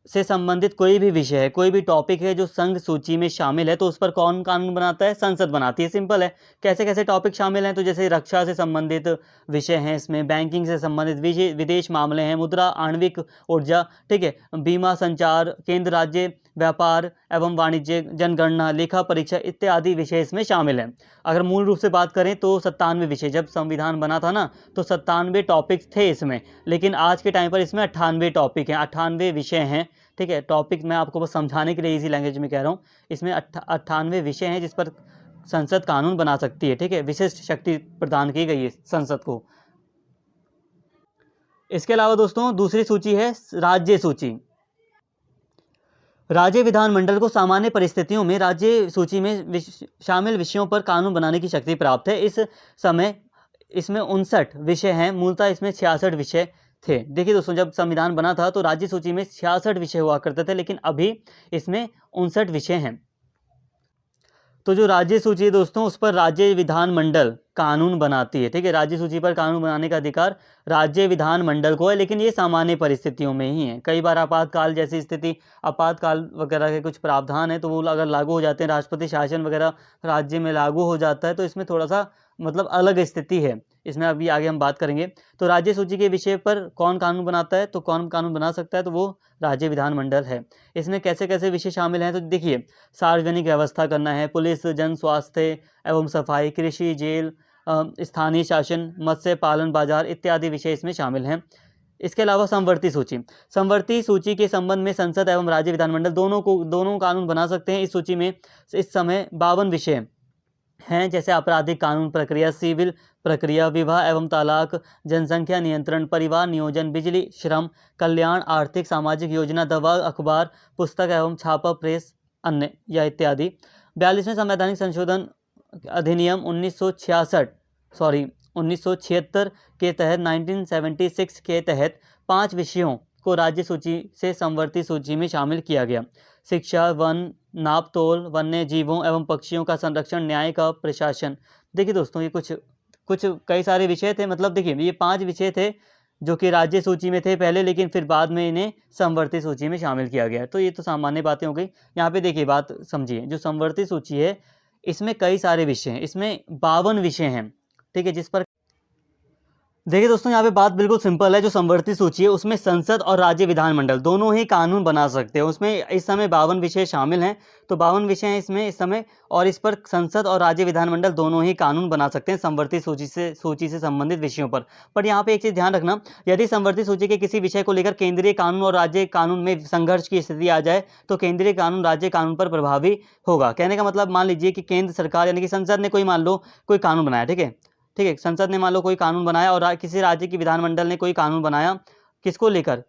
से संबंधित कोई भी विषय है, कोई भी टॉपिक है जो संघ सूची में शामिल है, तो उस पर कौन कानून बनाता है? संसद बनाती है। सिंपल है। कैसे कैसे टॉपिक शामिल हैं? तो जैसे रक्षा से संबंधित विषय हैं, इसमें बैंकिंग से संबंधित विदेश मामले हैं, मुद्रा, आणविक ऊर्जा, ठीक है, बीमा, संचार, केंद्र राज्य व्यापार एवं वाणिज्य, जनगणना, लेखा परीक्षा इत्यादि विषय इसमें शामिल हैं। अगर मूल रूप से बात करें तो 97 विषय, जब संविधान बना था ना तो 97 टॉपिक्स थे इसमें, लेकिन आज के टाइम पर इसमें 98 टॉपिक हैं, 98 विषय हैं, ठीक है। टॉपिक मैं आपको बस समझाने के लिए इजी लैंग्वेज में कह रहा हूँ। इसमें 98 विषय हैं जिस पर संसद कानून बना सकती है, ठीक है। विशिष्ट शक्ति प्रदान की गई है संसद को। इसके अलावा दोस्तों दूसरी सूची है राज्य सूची। राज्य विधानमंडल को सामान्य परिस्थितियों में राज्य सूची में शामिल विषयों पर कानून बनाने की शक्ति प्राप्त है। इस समय इसमें 59 विषय हैं, मूलतः इसमें 66 विषय थे। देखिए दोस्तों, जब संविधान बना था तो राज्य सूची में 66 विषय हुआ करते थे, लेकिन अभी इसमें 59 विषय हैं। तो जो राज्य सूची है दोस्तों, उस पर राज्य विधानमंडल कानून बनाती है, ठीक है। राज्य सूची पर कानून बनाने का अधिकार राज्य विधानमंडल को है, लेकिन ये सामान्य परिस्थितियों में ही है। कई बार आपातकाल जैसी स्थिति, आपातकाल वगैरह के कुछ प्रावधान है तो वो अगर लागू हो जाते हैं, राष्ट्रपति शासन वगैरह राज्य में लागू हो जाता है, तो इसमें थोड़ा सा मतलब अलग स्थिति है, इसमें अभी आगे हम बात करेंगे। तो राज्य सूची के विषय पर कौन कानून बनाता है, तो कौन कानून बना सकता है, तो वो राज्य विधानमंडल है। इसमें कैसे कैसे विषय शामिल हैं, तो देखिए, सार्वजनिक व्यवस्था करना है, पुलिस, जन स्वास्थ्य एवं सफाई, कृषि, जेल, स्थानीय शासन, मत्स्य पालन, बाजार इत्यादि विषय इसमें शामिल हैं। इसके अलावा समवर्ती सूची। समवर्ती सूची के संबंध में संसद एवं राज्य विधानमंडल दोनों कानून बना सकते हैं। इस सूची में इस समय 52 विषय हैं, जैसे आपराधिक कानून प्रक्रिया, सिविल प्रक्रिया, विवाह एवं तलाक, जनसंख्या नियंत्रण, परिवार नियोजन, बिजली, श्रम कल्याण, आर्थिक सामाजिक योजना, दवा, अखबार, पुस्तक एवं छापा, प्रेस, अन्य या इत्यादि। 42वें संवैधानिक संशोधन अधिनियम 1976 के तहत 1976 के तहत 5 विषयों को राज्य सूची से समवर्ती सूची में शामिल किया गया। शिक्षा, वन, नाप तोल, वन्य जीवों एवं पक्षियों का संरक्षण, न्याय का प्रशासन। देखिए दोस्तों, ये कुछ कई सारे विषय थे, मतलब देखिए ये 5 विषय थे जो कि राज्य सूची में थे पहले, लेकिन फिर बाद में इन्हें समवर्ती सूची में शामिल किया गया। तो ये तो सामान्य बातें हो गई। यहाँ पे देखिए बात समझिए, जो समवर्ती सूची है इसमें कई सारे विषय हैं, इसमें 52 विषय हैं, ठीक है। जिस पर देखिए दोस्तों, यहाँ पे बात बिल्कुल सिंपल है। जो समवर्ती सूची है उसमें संसद और राज्य विधानमंडल दोनों ही कानून बना सकते हैं। उसमें इस समय 52 विषय शामिल हैं, तो 52 विषय हैं इसमें इस समय, और इस पर संसद और राज्य विधानमंडल दोनों ही कानून बना सकते हैं समवर्ती सूची से संबंधित विषयों पर यहाँ पे एक चीज़ ध्यान रखना, यदि समवर्ती सूची के किसी विषय को लेकर केंद्रीय कानून और राज्य कानून में संघर्ष की स्थिति आ जाए तो केंद्रीय कानून राज्य कानून पर प्रभावी होगा। कहने का मतलब, मान लीजिए कि केंद्र सरकार यानी कि संसद ने मान लो कोई कानून बनाया, ठीक है, संसद ने मान लो कोई कानून बनाया और किसी राज्य की विधानमंडल ने कोई कानून बनाया, किसको लेकर?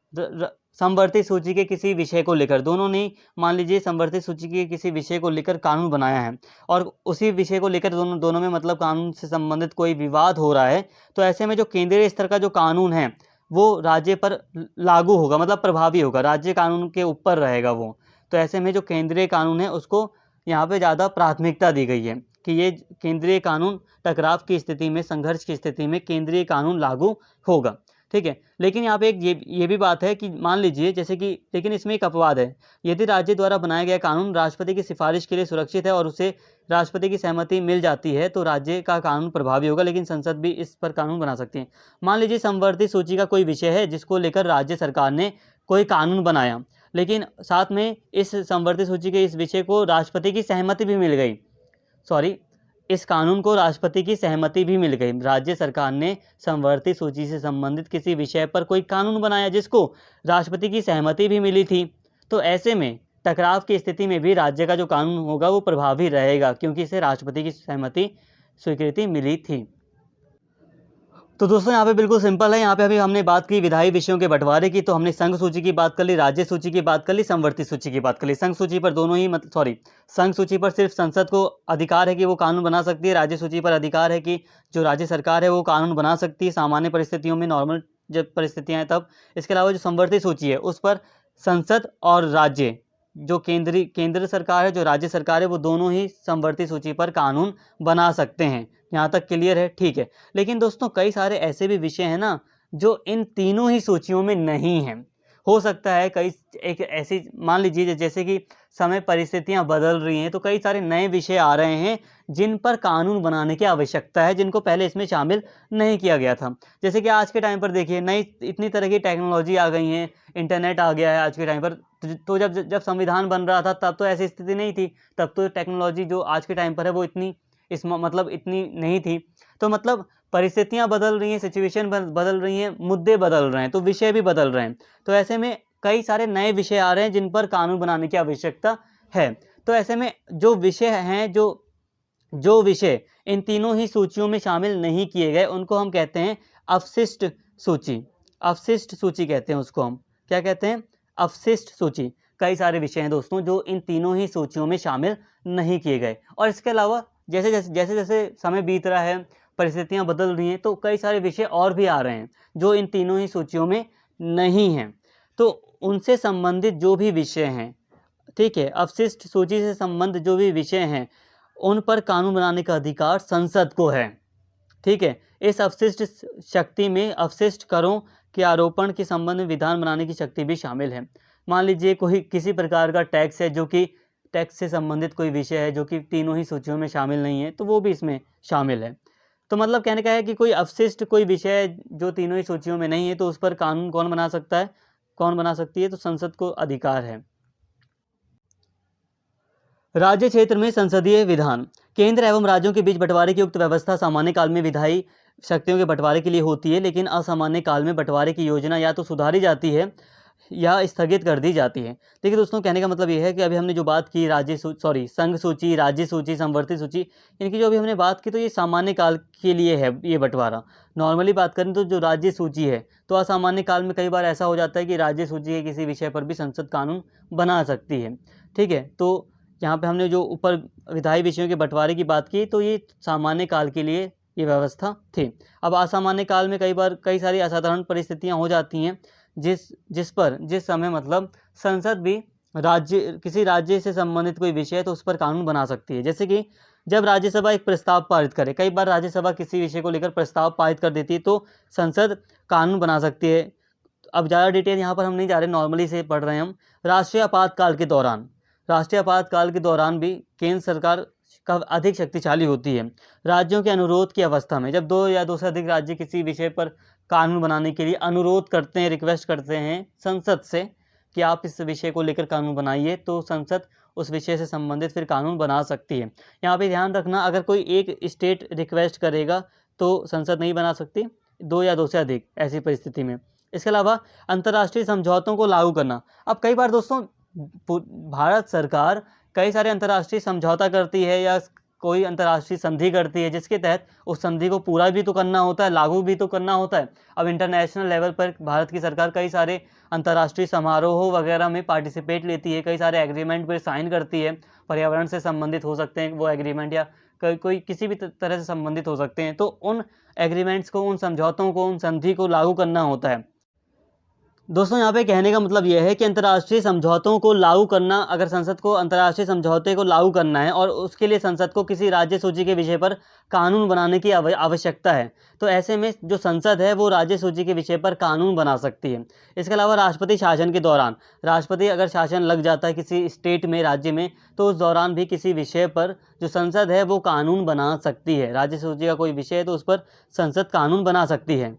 समवर्ती सूची के किसी विषय को लेकर। दोनों ने मान लीजिए समवर्ती सूची के किसी विषय को लेकर कानून बनाया है और उसी विषय को लेकर दोनों में मतलब कानून से संबंधित कोई विवाद हो रहा है, तो ऐसे में जो केंद्रीय स्तर का जो कानून है वो राज्य पर लागू होगा, मतलब प्रभावी होगा, राज्य कानून के ऊपर रहेगा वो। तो ऐसे में जो केंद्रीय कानून है उसको यहाँ पे ज़्यादा प्राथमिकता दी गई है कि ये केंद्रीय कानून टकराव की स्थिति में, संघर्ष की स्थिति में केंद्रीय कानून लागू होगा, ठीक है। लेकिन यहाँ पे एक ये भी बात है कि मान लीजिए जैसे कि, लेकिन इसमें एक अपवाद है, यदि राज्य द्वारा बनाया गया कानून राष्ट्रपति की सिफारिश के लिए सुरक्षित है और उसे राष्ट्रपति की सहमति मिल जाती है तो राज्य का कानून प्रभावी होगा, लेकिन संसद भी इस पर कानून बना सकती है। मान लीजिए समवर्ती सूची का कोई विषय है जिसको लेकर राज्य सरकार ने कोई कानून बनाया, लेकिन साथ में इस समवर्ती सूची के इस विषय को राष्ट्रपति की सहमति भी मिल गई, इस कानून को राष्ट्रपति की सहमति भी मिल गई। राज्य सरकार ने समवर्ती सूची से संबंधित किसी विषय पर कोई कानून बनाया जिसको राष्ट्रपति की सहमति भी मिली थी, तो ऐसे में टकराव की स्थिति में भी राज्य का जो कानून होगा वो प्रभावी रहेगा, क्योंकि इसे राष्ट्रपति की सहमति, स्वीकृति मिली थी। तो दोस्तों यहाँ पे बिल्कुल सिंपल है। यहाँ पे अभी हमने बात की विधायी विषयों के बंटवारे की, तो हमने संघ सूची की बात कर ली, राज्य सूची की बात कर ली, समवर्ती सूची की बात कर ली। संघ सूची पर दोनों ही संघ सूची पर सिर्फ संसद को अधिकार है कि वो कानून बना सकती है, राज्य सूची पर अधिकार है कि जो राज्य सरकार है वो कानून बना सकती है सामान्य परिस्थितियों में, नॉर्मल जब परिस्थितियाँ हैं तब। इसके अलावा जो समवर्ती सूची है उस पर संसद और राज्य, जो केंद्र सरकार है, जो राज्य सरकार है, वो दोनों ही समवर्ती सूची पर कानून बना सकते हैं। यहाँ तक क्लियर है? ठीक है। लेकिन दोस्तों कई सारे ऐसे भी विषय हैं ना जो इन तीनों ही सूचियों में नहीं हैं। हो सकता है कई एक ऐसी मान लीजिए जैसे कि समय परिस्थितियां बदल रही हैं, तो कई सारे नए विषय आ रहे हैं जिन पर कानून बनाने की आवश्यकता है, जिनको पहले इसमें शामिल नहीं किया गया था। जैसे कि आज के टाइम पर देखिए नई इतनी तरह की टेक्नोलॉजी आ गई है, इंटरनेट आ गया है आज के टाइम पर। तो जब जब संविधान बन रहा था तब तो ऐसी स्थिति नहीं थी, तब तो टेक्नोलॉजी जो आज के टाइम पर है वो इतनी मतलब इतनी नहीं थी। तो मतलब परिस्थितियां बदल रही हैं, सिचुएशन बदल रही हैं, मुद्दे बदल रहे हैं, तो विषय भी बदल रहे हैं। तो ऐसे में कई सारे नए विषय आ रहे हैं जिन पर कानून बनाने की आवश्यकता है। तो ऐसे में जो विषय हैं, जो विषय इन तीनों ही सूचियों में शामिल नहीं किए गए, उनको हम कहते हैं अवशिष्ट सूची। अवशिष्ट सूची कहते हैं उसको, हम क्या कहते हैं? अवशिष्ट सूची। कई सारे विषय हैं दोस्तों जो इन तीनों ही सूचियों में शामिल नहीं किए गए। और इसके अलावा जैसे जैसे समय बीत रहा है, परिस्थितियां बदल रही हैं, तो कई सारे विषय और भी आ रहे हैं जो इन तीनों ही सूचियों में नहीं हैं। तो उनसे संबंधित जो भी विषय हैं, ठीक है, अवशिष्ट सूची से संबंधित जो भी विषय हैं, उन पर कानून बनाने का अधिकार संसद को है। ठीक है, इस अवशिष्ट शक्ति में अवशिष्ट करों के आरोपण के संबंध में विधान बनाने की शक्ति भी शामिल है। मान लीजिए कोई किसी प्रकार का टैक्स है, जो कि टैक्स से संबंधित कोई विषय है जो कि तीनों ही सूचियों में शामिल नहीं है, तो वो भी इसमें शामिल है। तो मतलब कहने का है कि कोई अवशिष्ट कोई विषय जो तीनों ही सूचियों में नहीं है, तो उस पर कानून कौन बना सकता है, कौन बना सकती है? तो संसद को अधिकार है। राज्य क्षेत्र में संसदीय विधान। केंद्र एवं राज्यों के बीच बंटवारे की उक्त व्यवस्था सामान्य काल में विधायी शक्तियों के बंटवारे के लिए होती है, लेकिन असामान्य काल में बंटवारे की योजना या तो सुधारी जाती है या स्थगित कर दी जाती है। देखिए दोस्तों, कहने का मतलब ये है कि अभी हमने जो बात की संघ सूची, राज्य सूची, संवर्ती सूची, इनकी जो अभी हमने बात की, तो ये सामान्य काल के लिए है ये बंटवारा। नॉर्मली बात करें तो जो राज्य सूची है, तो असामान्य काल में कई बार ऐसा हो जाता है कि राज्य सूची के किसी विषय पर भी संसद कानून बना सकती है। ठीक है, तो यहाँ पे हमने जो ऊपर विधायी विषयों के बंटवारे की बात की, तो ये सामान्य काल के लिए ये व्यवस्था थी। अब असामान्य काल में कई बार कई सारी असाधारण परिस्थितियां हो जाती हैं, जिस समय मतलब संसद भी किसी राज्य से संबंधित कोई विषय है तो उस पर कानून बना सकती है। जैसे कि जब राज्यसभा एक प्रस्ताव पारित करे, कई बार राज्यसभा किसी विषय को लेकर प्रस्ताव पारित कर देती है, तो संसद कानून बना सकती है। अब ज़्यादा डिटेल यहाँ पर हम नहीं जा रहे, नॉर्मली से पढ़ रहे हैं हम। राष्ट्रीय आपातकाल के दौरान भी केंद्र सरकार का अधिक शक्तिशाली होती है। राज्यों के अनुरोध की अवस्था में, जब दो या दो से अधिक राज्य किसी विषय पर कानून बनाने के लिए अनुरोध करते हैं, रिक्वेस्ट करते हैं संसद से कि आप इस विषय को लेकर कानून बनाइए, तो संसद उस विषय से संबंधित फिर कानून बना सकती है। यहाँ पे ध्यान रखना, अगर कोई एक स्टेट रिक्वेस्ट करेगा तो संसद नहीं बना सकती, दो या दो से अधिक ऐसी परिस्थिति में। इसके अलावा अंतर्राष्ट्रीय समझौतों को लागू करना। अब कई बार दोस्तों भारत सरकार कई सारे अंतर्राष्ट्रीय समझौता करती है या कोई अंतर्राष्ट्रीय संधि करती है, जिसके तहत उस संधि को पूरा भी तो करना होता है, लागू भी तो करना होता है। अब इंटरनेशनल लेवल पर भारत की सरकार कई सारे अंतर्राष्ट्रीय समारोह वगैरह में पार्टिसिपेट लेती है, कई सारे एग्रीमेंट पर साइन करती है, पर्यावरण से संबंधित हो सकते हैं वो एग्रीमेंट, या कोई किसी भी तरह से संबंधित हो सकते हैं। तो उन एग्रीमेंट्स को, उन समझौतों को, उन संधि को लागू करना होता है। दोस्तों, यहाँ पे कहने का मतलब यह है कि अंतर्राष्ट्रीय समझौतों को लागू करना, अगर संसद को अंतर्राष्ट्रीय समझौते को लागू करना है और उसके लिए संसद को किसी राज्य सूची के विषय पर कानून बनाने की आवश्यकता है, तो ऐसे में जो संसद है वो राज्य सूची के विषय पर कानून बना सकती है। इसके अलावा राष्ट्रपति शासन के दौरान, राष्ट्रपति अगर शासन लग जाता है किसी स्टेट में, राज्य में, तो उस दौरान भी किसी विषय पर जो संसद है वो कानून बना सकती है। राज्य सूची का कोई विषय है तो उस पर संसद कानून बना सकती है।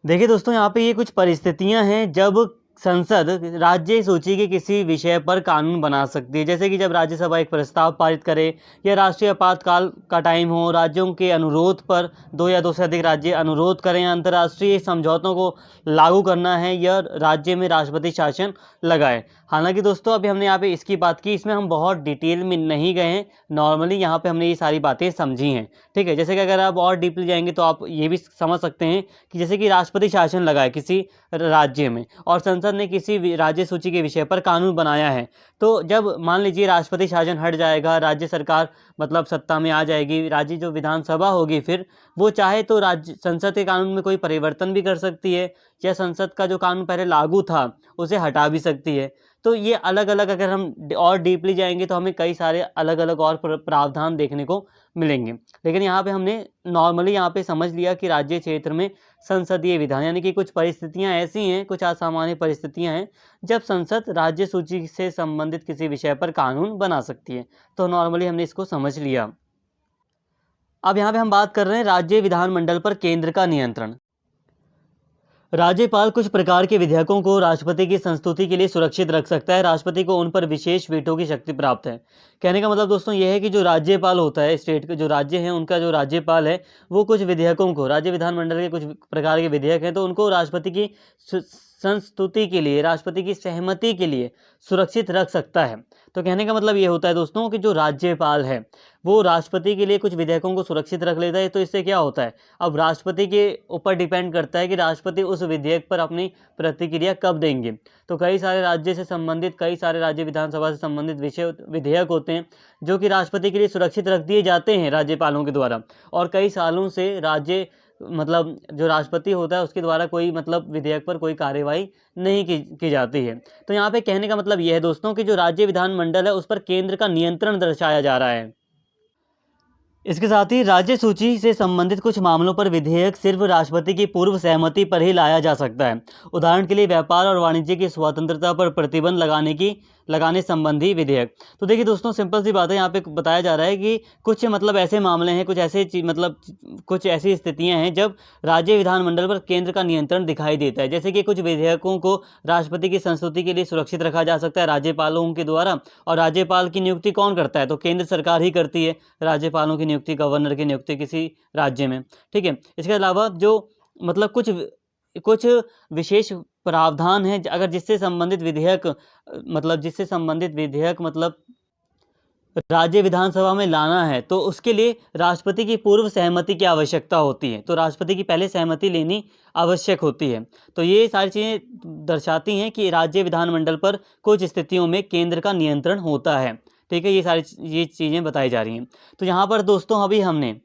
देखिए दोस्तों, यहाँ पे ये कुछ परिस्थितियाँ हैं जब संसद राज्य सूची के किसी विषय पर कानून बना सकती है। जैसे कि जब राज्यसभा एक प्रस्ताव पारित करे, या राष्ट्रीय आपातकाल का टाइम हो, राज्यों के अनुरोध पर दो या दो से अधिक राज्य अनुरोध करें, अंतर्राष्ट्रीय समझौतों को लागू करना है, या राज्य में राष्ट्रपति शासन लगाए। हालांकि दोस्तों अभी हमने यहाँ पे इसकी बात की, इसमें हम बहुत डिटेल में नहीं गए हैं, नॉर्मली यहाँ पे हमने ये सारी बातें समझी हैं। ठीक है, जैसे कि अगर आप और डीपली जाएंगे तो आप ये भी समझ सकते हैं कि जैसे कि राष्ट्रपति शासन लगाए किसी राज्य में और संसद ने किसी राज्य सूची के विषय पर कानून बनाया है, तो जब मान लीजिए राष्ट्रपति शासन हट जाएगा, राज्य सरकार मतलब सत्ता में आ जाएगी, राज्य जो विधानसभा होगी फिर वो चाहे तो राज्य संसद के कानून में कोई परिवर्तन भी कर सकती है, या संसद का जो कानून पहले लागू था उसे हटा भी सकती है। तो ये अलग अलग, अगर हम और डीपली जाएंगे तो हमें कई सारे अलग अलग और प्रावधान देखने को मिलेंगे। लेकिन यहाँ पे हमने नॉर्मली यहाँ पे समझ लिया कि राज्य क्षेत्र में संसदीय विधान यानी कि कुछ परिस्थितियाँ ऐसी हैं, कुछ असामान्य परिस्थितियाँ हैं जब संसद राज्य सूची से संबंधित किसी विषय पर कानून बना सकती है। तो नॉर्मली हमने इसको समझ लिया। अब यहाँ पे हम बात कर रहे हैं राज्य विधानमंडल पर केंद्र का नियंत्रण। राज्यपाल कुछ प्रकार के विधेयकों को राष्ट्रपति की संस्तुति के लिए सुरक्षित रख सकता है। राष्ट्रपति को उन पर विशेष वीटो की शक्ति प्राप्त है। कहने का मतलब दोस्तों यह है कि जो राज्यपाल होता है, स्टेट के जो राज्य हैं उनका जो राज्यपाल है वो कुछ विधेयकों को, राज्य विधानमंडल के कुछ प्रकार के विधेयक हैं तो उनको राष्ट्रपति की संस्तुति के लिए, राष्ट्रपति की सहमति के लिए सुरक्षित रख सकता है। तो कहने का मतलब ये होता है दोस्तों कि जो राज्यपाल है वो राष्ट्रपति के लिए कुछ विधेयकों को सुरक्षित रख लेता है। तो इससे क्या होता है, अब राष्ट्रपति के ऊपर डिपेंड करता है कि राष्ट्रपति उस विधेयक पर अपनी प्रतिक्रिया कब देंगे। तो कई सारे राज्य से संबंधित, कई सारे राज्य विधानसभा से संबंधित विधेयक होते हैं जो कि राष्ट्रपति के लिए सुरक्षित रख दिए जाते हैं राज्यपालों के द्वारा, और कई सालों से राज्य मतलब जो राष्ट्रपति होता है उसके द्वारा कोई मतलब विधेयक पर कोई कार्यवाही नहीं की जाती है। तो यहाँ पे कहने का मतलब यह है दोस्तों कि जो राज्य विधानमंडल है उस पर केंद्र का नियंत्रण दर्शाया जा रहा है। इसके साथ ही राज्य सूची से संबंधित कुछ मामलों पर विधेयक सिर्फ राष्ट्रपति की पूर्व सहमति पर ही लाया जा सकता है। उदाहरण के लिए व्यापार और वाणिज्य की स्वतंत्रता पर प्रतिबंध लगाने संबंधी विधेयक। तो देखिए दोस्तों सिंपल सी बात है, यहाँ पे बताया जा रहा है कि कुछ मतलब ऐसे मामले हैं, कुछ ऐसे मतलब कुछ ऐसी स्थितियां हैं जब राज्य विधानमंडल पर केंद्र का नियंत्रण दिखाई देता है। जैसे कि कुछ विधेयकों को राष्ट्रपति की संस्तुति के लिए सुरक्षित रखा जा सकता है राज्यपालों के द्वारा, और राज्यपाल की नियुक्ति कौन करता है, तो केंद्र सरकार ही करती है राज्यपालों की नियुक्ति, गवर्नर की नियुक्ति किसी राज्य में। ठीक है, इसके अलावा जो मतलब कुछ विशेष प्रावधान है अगर जिससे संबंधित विधेयक मतलब राज्य विधानसभा में लाना है तो उसके लिए राष्ट्रपति की पूर्व सहमति की आवश्यकता होती है। तो राष्ट्रपति की पहले सहमति लेनी आवश्यक होती है। तो ये सारी चीज़ें दर्शाती हैं कि राज्य विधानमंडल पर कुछ स्थितियों में केंद्र का नियंत्रण होता है। ठीक है, ये चीज़ें बताई जा रही हैं। तो यहाँ पर दोस्तों अभी हमने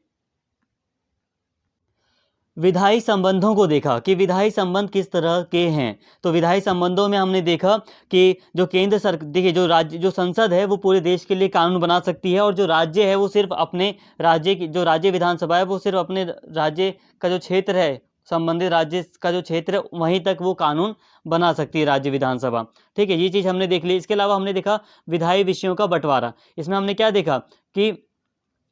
विधायी संबंधों को देखा कि विधायी संबंध किस तरह के हैं। तो विधायी संबंधों में हमने देखा कि जो केंद्र सरकार, देखिए जो संसद है वो पूरे देश के लिए कानून बना सकती है, और जो राज्य है वो सिर्फ अपने राज्य की, जो राज्य विधानसभा है वो सिर्फ अपने राज्य का जो क्षेत्र है, संबंधित राज्य का जो क्षेत्र है वहीं तक वो कानून बना सकती है राज्य विधानसभा। ठीक है, ये चीज़ हमने देख ली। इसके अलावा हमने देखा विधायी विषयों का बंटवारा। इसमें हमने क्या देखा कि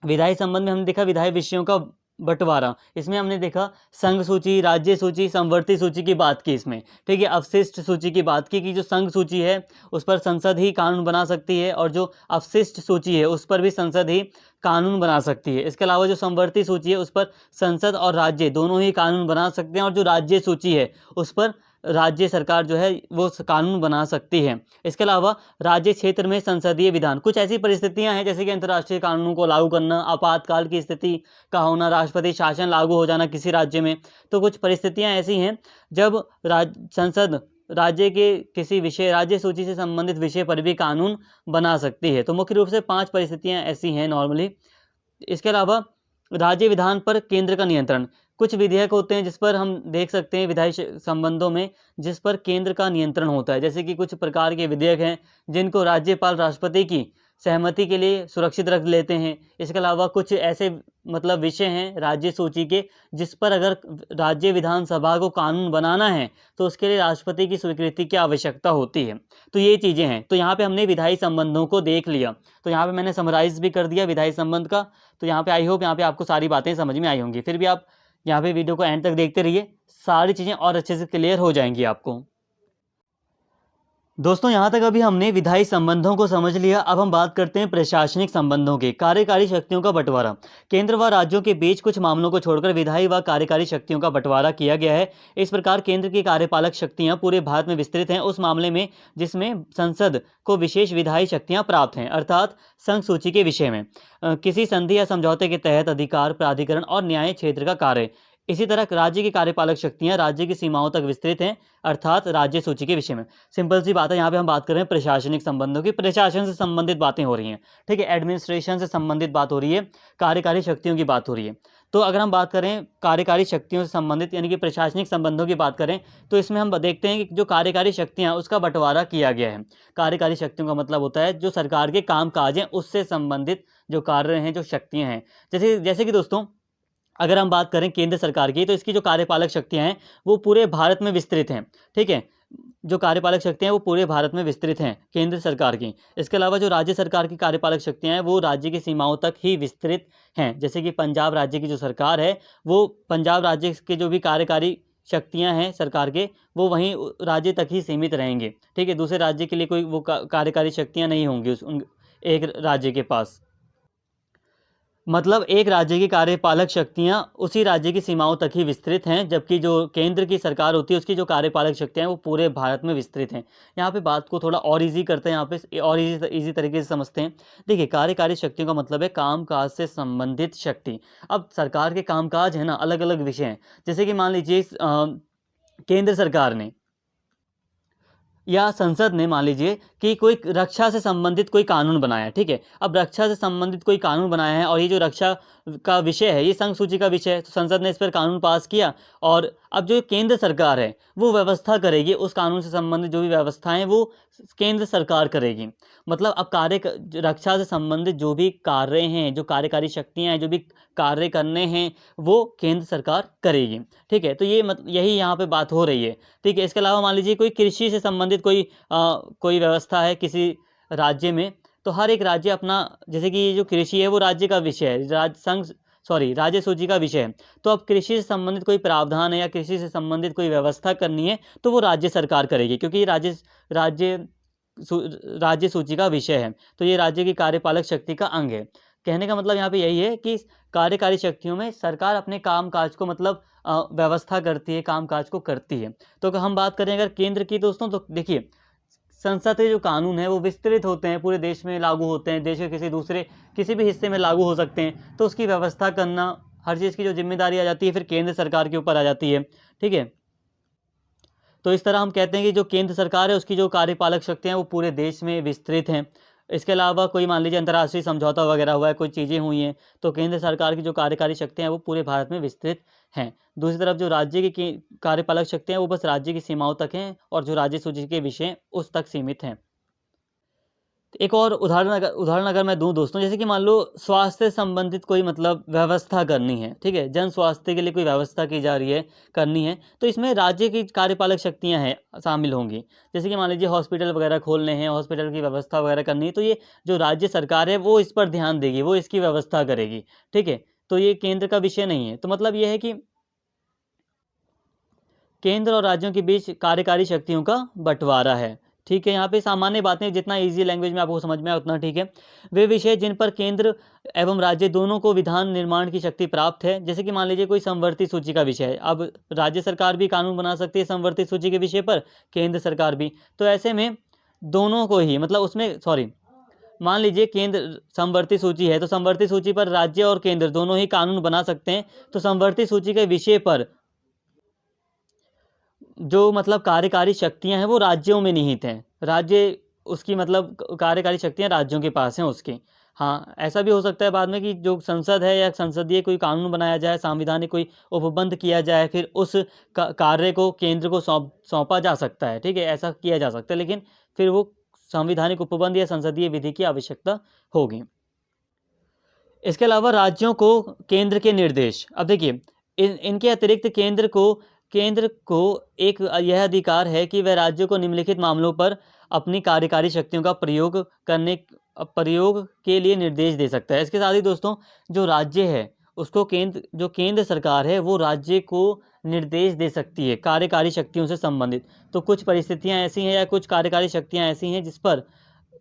विधायी संबंध में हमने देखा विधायी विषयों का बंटवारा। इसमें हमने देखा संघ सूची, राज्य सूची, समवर्ती सूची की बात की इसमें। ठीक है, अवशिष्ट सूची की बात की कि जो संघ सूची है उस पर संसद ही कानून बना सकती है, और जो अवशिष्ट सूची है उस पर भी संसद ही कानून बना सकती है। इसके अलावा जो समवर्ती सूची है उस पर संसद और राज्य दोनों ही कानून बना सकते हैं, और जो राज्य सूची है उस पर राज्य सरकार जो है वो कानून बना सकती है। इसके अलावा राज्य क्षेत्र में संसदीय विधान, कुछ ऐसी परिस्थितियां हैं जैसे कि अंतर्राष्ट्रीय कानूनों को लागू करना, आपातकाल की स्थिति का होना, राष्ट्रपति शासन लागू हो जाना किसी राज्य में। तो कुछ परिस्थितियां ऐसी हैं जब संसद राज्य के किसी विषय, राज्य सूची से संबंधित विषय पर भी कानून बना सकती है। तो मुख्य रूप से 5 परिस्थितियां ऐसी हैं नॉर्मली। इसके अलावा राज्य विधान पर केंद्र का नियंत्रण, कुछ विधेयक होते हैं जिस पर हम देख सकते हैं विधायी संबंधों में जिस पर केंद्र का नियंत्रण होता है। जैसे कि कुछ प्रकार के विधेयक हैं जिनको राज्यपाल राष्ट्रपति की सहमति के लिए सुरक्षित रख लेते हैं। इसके अलावा कुछ ऐसे मतलब विषय हैं राज्य सूची के जिस पर अगर राज्य विधानसभा को कानून बनाना है तो उसके लिए राष्ट्रपति की स्वीकृति की आवश्यकता होती है। तो ये चीज़ें हैं। तो यहाँ पे हमने विधायी संबंधों को देख लिया। तो यहाँ पे मैंने समराइज भी कर दिया विधायी संबंध का। तो यहाँ पे आई होप यहाँ पे आपको सारी बातें समझ में आई होंगी। फिर भी आप यहाँ पे वीडियो को एंड तक देखते रहिए, सारी चीज़ें और अच्छे से क्लियर हो जाएंगी आपको। दोस्तों यहाँ तक अभी हमने विधायी संबंधों को समझ लिया। अब हम बात करते हैं प्रशासनिक संबंधों के। कार्यकारी शक्तियों का बंटवारा, केंद्र व राज्यों के बीच कुछ मामलों को छोड़कर विधायी व कार्यकारी शक्तियों का बंटवारा किया गया है। इस प्रकार केंद्र की कार्यपालक शक्तियाँ पूरे भारत में विस्तृत हैं उस मामले में जिसमें संसद को विशेष विधायी शक्तियाँ प्राप्त हैं, अर्थात संघ सूची के विषय में किसी संधि या समझौते के तहत अधिकार, प्राधिकरण और न्याय क्षेत्र का कार्य। इसी तरह राज्य की कार्यपालक शक्तियां राज्य की सीमाओं तक विस्तृत हैं, अर्थात राज्य सूची के विषय में। सिंपल सी बात है, यहाँ पे हम बात कर रहे हैं प्रशासनिक संबंधों की। प्रशासन से संबंधित बातें हो रही हैं। ठीक है, एडमिनिस्ट्रेशन से संबंधित बात हो रही है, कार्यकारी शक्तियों की बात हो रही है। तो अगर हम बात करें कार्यकारी शक्तियों से संबंधित यानी कि प्रशासनिक संबंधों की बात करें तो इसमें हम देखते हैं कि जो कार्यकारी शक्तियाँ उसका बंटवारा किया गया है। कार्यकारी शक्तियों का मतलब होता है जो सरकार के काम काज हैं उससे संबंधित जो कार्य हैं, जो शक्तियाँ हैं। जैसे जैसे कि दोस्तों अगर हम बात करें केंद्र सरकार की, तो इसकी जो कार्यपालक शक्तियाँ हैं वो पूरे भारत में विस्तृत हैं, ठीक है। जो कार्यपालक शक्तियाँ हैं वो पूरे भारत में विस्तृत हैं केंद्र सरकार की। इसके अलावा जो राज्य सरकार की कार्यपालक शक्तियाँ हैं वो राज्य की सीमाओं तक ही विस्तृत हैं। जैसे कि पंजाब राज्य की जो सरकार है, वो पंजाब राज्य के जो भी कार्यकारी शक्तियाँ हैं सरकार के, वो वहीं राज्य तक ही सीमित रहेंगे, ठीक है। दूसरे राज्य के लिए कोई वो कार्यकारी शक्तियाँ नहीं होंगी एक राज्य के पास। मतलब एक राज्य की कार्यपालक शक्तियाँ उसी राज्य की सीमाओं तक ही विस्तृत हैं, जबकि जो केंद्र की सरकार होती है उसकी जो कार्यपालक शक्तियाँ हैं वो पूरे भारत में विस्तृत हैं। यहाँ पे बात को थोड़ा और इजी करते हैं, यहाँ पे और इजी तरीके से समझते हैं। देखिए, कार्यकारी शक्तियों का मतलब है कामकाज से संबंधित शक्ति। अब सरकार के कामकाज है ना, अलग अलग विषय हैं। जैसे कि मान लीजिए केंद्र सरकार ने या संसद ने मान लीजिए कि कोई रक्षा से संबंधित कोई कानून बनाया, ठीक है। अब रक्षा से संबंधित कोई कानून बनाया है और ये जो रक्षा का विषय है ये संघ सूची का विषय है, तो संसद ने इस पर कानून पास किया और अब जो केंद्र सरकार है वो व्यवस्था करेगी, उस कानून से संबंधित जो भी व्यवस्थाएं वो केंद्र सरकार करेगी। मतलब अब रक्षा से संबंधित जो भी कार्य हैं, जो कार्यकारी शक्तियाँ हैं, जो भी कार्य करने हैं वो केंद्र सरकार करेगी, ठीक है। तो ये यही यहाँ पे बात हो रही है, ठीक है। इसके अलावा मान लीजिए कोई कृषि से संबंधित कोई व्यवस्था है किसी राज्य में, तो हर एक राज्य अपना, जैसे कि ये जो कृषि है वो राज्य का विषय है, राज्य सूची का विषय है। तो अब कृषि से संबंधित कोई प्रावधान है या कृषि से संबंधित कोई व्यवस्था करनी है तो वो राज्य सरकार करेगी, क्योंकि ये राज्य राज्य सूची का विषय है, तो ये राज्य की कार्यपालक शक्ति का अंग है। कहने का मतलब यहाँ पे यही है कि कार्यकारी शक्तियों में सरकार अपने कामकाज को मतलब व्यवस्था करती है, कामकाज को करती है। तो अगर हम बात करें अगर केंद्र की दोस्तों, तो देखिए संसद के जो कानून है वो विस्तृत होते हैं, पूरे देश में लागू होते हैं, देश के किसी भी हिस्से में लागू हो सकते हैं, तो उसकी व्यवस्था करना, हर चीज़ की जो जिम्मेदारी आ जाती है फिर केंद्र सरकार के ऊपर आ जाती है, ठीक है। तो इस तरह हम कहते हैं कि जो केंद्र सरकार है उसकी जो कार्यपालक शक्तियाँ हैं वो पूरे देश में विस्तृत हैं। इसके अलावा कोई मान लीजिए अंतर्राष्ट्रीय समझौता वगैरह हुआ है, कोई चीज़ें हुई हैं, तो केंद्र सरकार की जो कार्यकारी शक्तियाँ हैं वो पूरे भारत में विस्तृत हैं। दूसरी तरफ जो राज्य की कार्यपालक शक्तियाँ हैं वो बस राज्य की सीमाओं तक हैं और जो राज्य सूची के विषय उस तक सीमित हैं। एक और उदाहरण अगर मैं दूं दोस्तों, जैसे कि मान लो स्वास्थ्य से संबंधित कोई मतलब व्यवस्था करनी है, ठीक है, जन स्वास्थ्य के लिए कोई व्यवस्था की जा रही है, करनी है, तो इसमें राज्य की कार्यपालक शक्तियां हैं शामिल होंगी। जैसे कि मान लीजिए हॉस्पिटल वगैरह खोलने हैं, हॉस्पिटल की व्यवस्था वगैरह करनी है, तो ये जो राज्य सरकार है वो इस पर ध्यान देगी, वो इसकी व्यवस्था करेगी, ठीक है। तो ये केंद्र का विषय नहीं है। तो मतलब ये है कि केंद्र और राज्यों के बीच कार्यकारी शक्तियों का बंटवारा है, ठीक है। यहाँ पे सामान्य बातें, जितना इजी लैंग्वेज में आपको समझ में आए उतना ठीक है। वे विषय जिन पर केंद्र एवं राज्य दोनों को विधान निर्माण की शक्ति प्राप्त है, जैसे कि मान लीजिए कोई संवर्ती सूची का विषय है, अब राज्य सरकार भी कानून बना सकती है संवर्ती सूची के विषय पर, केंद्र सरकार भी। तो ऐसे में दोनों को ही मतलब मान लीजिए केंद्र समवर्ती सूची है, तो समवर्ती सूची पर राज्य और केंद्र दोनों ही कानून बना सकते हैं। तो समवर्ती सूची के विषय पर जो मतलब कार्यकारी शक्तियां हैं वो राज्यों में निहित हैं, राज्य उसकी मतलब कार्यकारी शक्तियां राज्यों के पास हैं उसके। हाँ, ऐसा भी हो सकता है बाद में कि जो संसद है या संसदीय कोई कानून बनाया जाए, संविधानिक कोई उपबंध किया जाए, फिर उस कार्य को केंद्र को सौंपा जा सकता है, ठीक है, ऐसा किया जा सकता है, लेकिन फिर वो संविधानिक उपबंध या संसदीय विधि की आवश्यकता होगी। इसके अलावा राज्यों को केंद्र के निर्देश, अब देखिए इनके अतिरिक्त केंद्र को एक यह अधिकार है कि वह राज्यों को निम्नलिखित मामलों पर अपनी कार्यकारी शक्तियों का प्रयोग के लिए निर्देश दे सकता है। इसके साथ ही दोस्तों जो राज्य है उसको केंद्र सरकार है वो राज्य को निर्देश दे सकती है कार्यकारी शक्तियों से संबंधित। तो कुछ परिस्थितियां ऐसी हैं या कुछ कार्यकारी शक्तियां ऐसी हैं जिस पर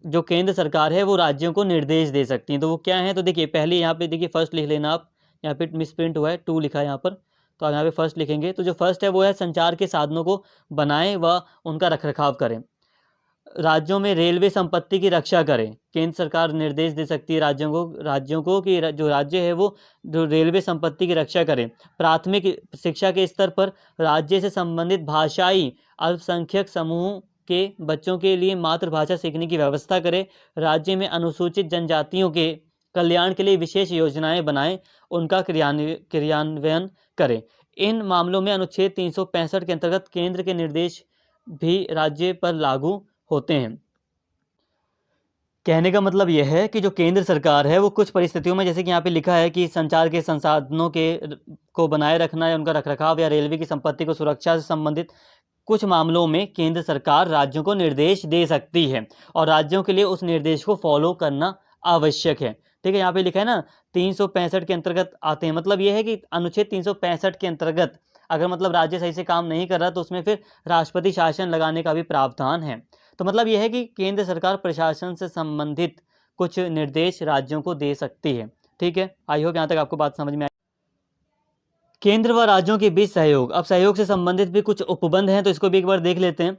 जो केंद्र सरकार है वो राज्यों को निर्देश दे सकती हैं। तो वो क्या है, तो देखिए पहले यहाँ पे देखिए फर्स्ट लिख लेना आप, यहाँ पे मिसप्रिंट हुआ है, 2 लिखा है यहाँ पर, तो आप यहाँ पे फर्स्ट लिखेंगे। तो जो फर्स्ट है वो है संचार के साधनों को बनाएं व उनका रखरखाव करें। राज्यों में रेलवे संपत्ति की रक्षा करें, केंद्र सरकार निर्देश दे सकती है राज्यों को कि जो राज्य है वो जो रेलवे संपत्ति की रक्षा करें। प्राथमिक शिक्षा के स्तर पर राज्य से संबंधित भाषाई अल्पसंख्यक समूह के बच्चों के लिए मातृभाषा सीखने की व्यवस्था करें। राज्य में अनुसूचित जनजातियों के कल्याण के लिए विशेष योजनाएं बनाएं, उनका क्रियान्वयन करें। इन मामलों में अनुच्छेद 365 के अंतर्गत केंद्र के निर्देश भी राज्य पर लागू होते हैं। कहने का मतलब यह है कि जो केंद्र सरकार है वो कुछ परिस्थितियों में, जैसे कि यहाँ पे लिखा है कि संचार के संसाधनों को बनाए रखना या उनका रखरखाव या रेलवे की संपत्ति को सुरक्षा से संबंधित कुछ मामलों में केंद्र सरकार राज्यों को निर्देश दे सकती है और राज्यों के लिए उस निर्देश को फॉलो करना आवश्यक है। ठीक है, यहाँ पे लिखा है ना 365 के अंतर्गत आते हैं, मतलब यह है कि अनुच्छेद 365 के अंतर्गत अगर मतलब राज्य सही से काम नहीं कर रहा तो उसमें फिर राष्ट्रपति शासन लगाने का भी प्रावधान है। तो मतलब यह है कि केंद्र सरकार प्रशासन से संबंधित कुछ निर्देश राज्यों को दे सकती है। ठीक है, आई होप यहाँ तक आपको बात समझ में आई। केंद्र व राज्यों के बीच सहयोग, अब सहयोग से संबंधित भी कुछ उपबंध हैं तो इसको भी एक बार देख लेते हैं।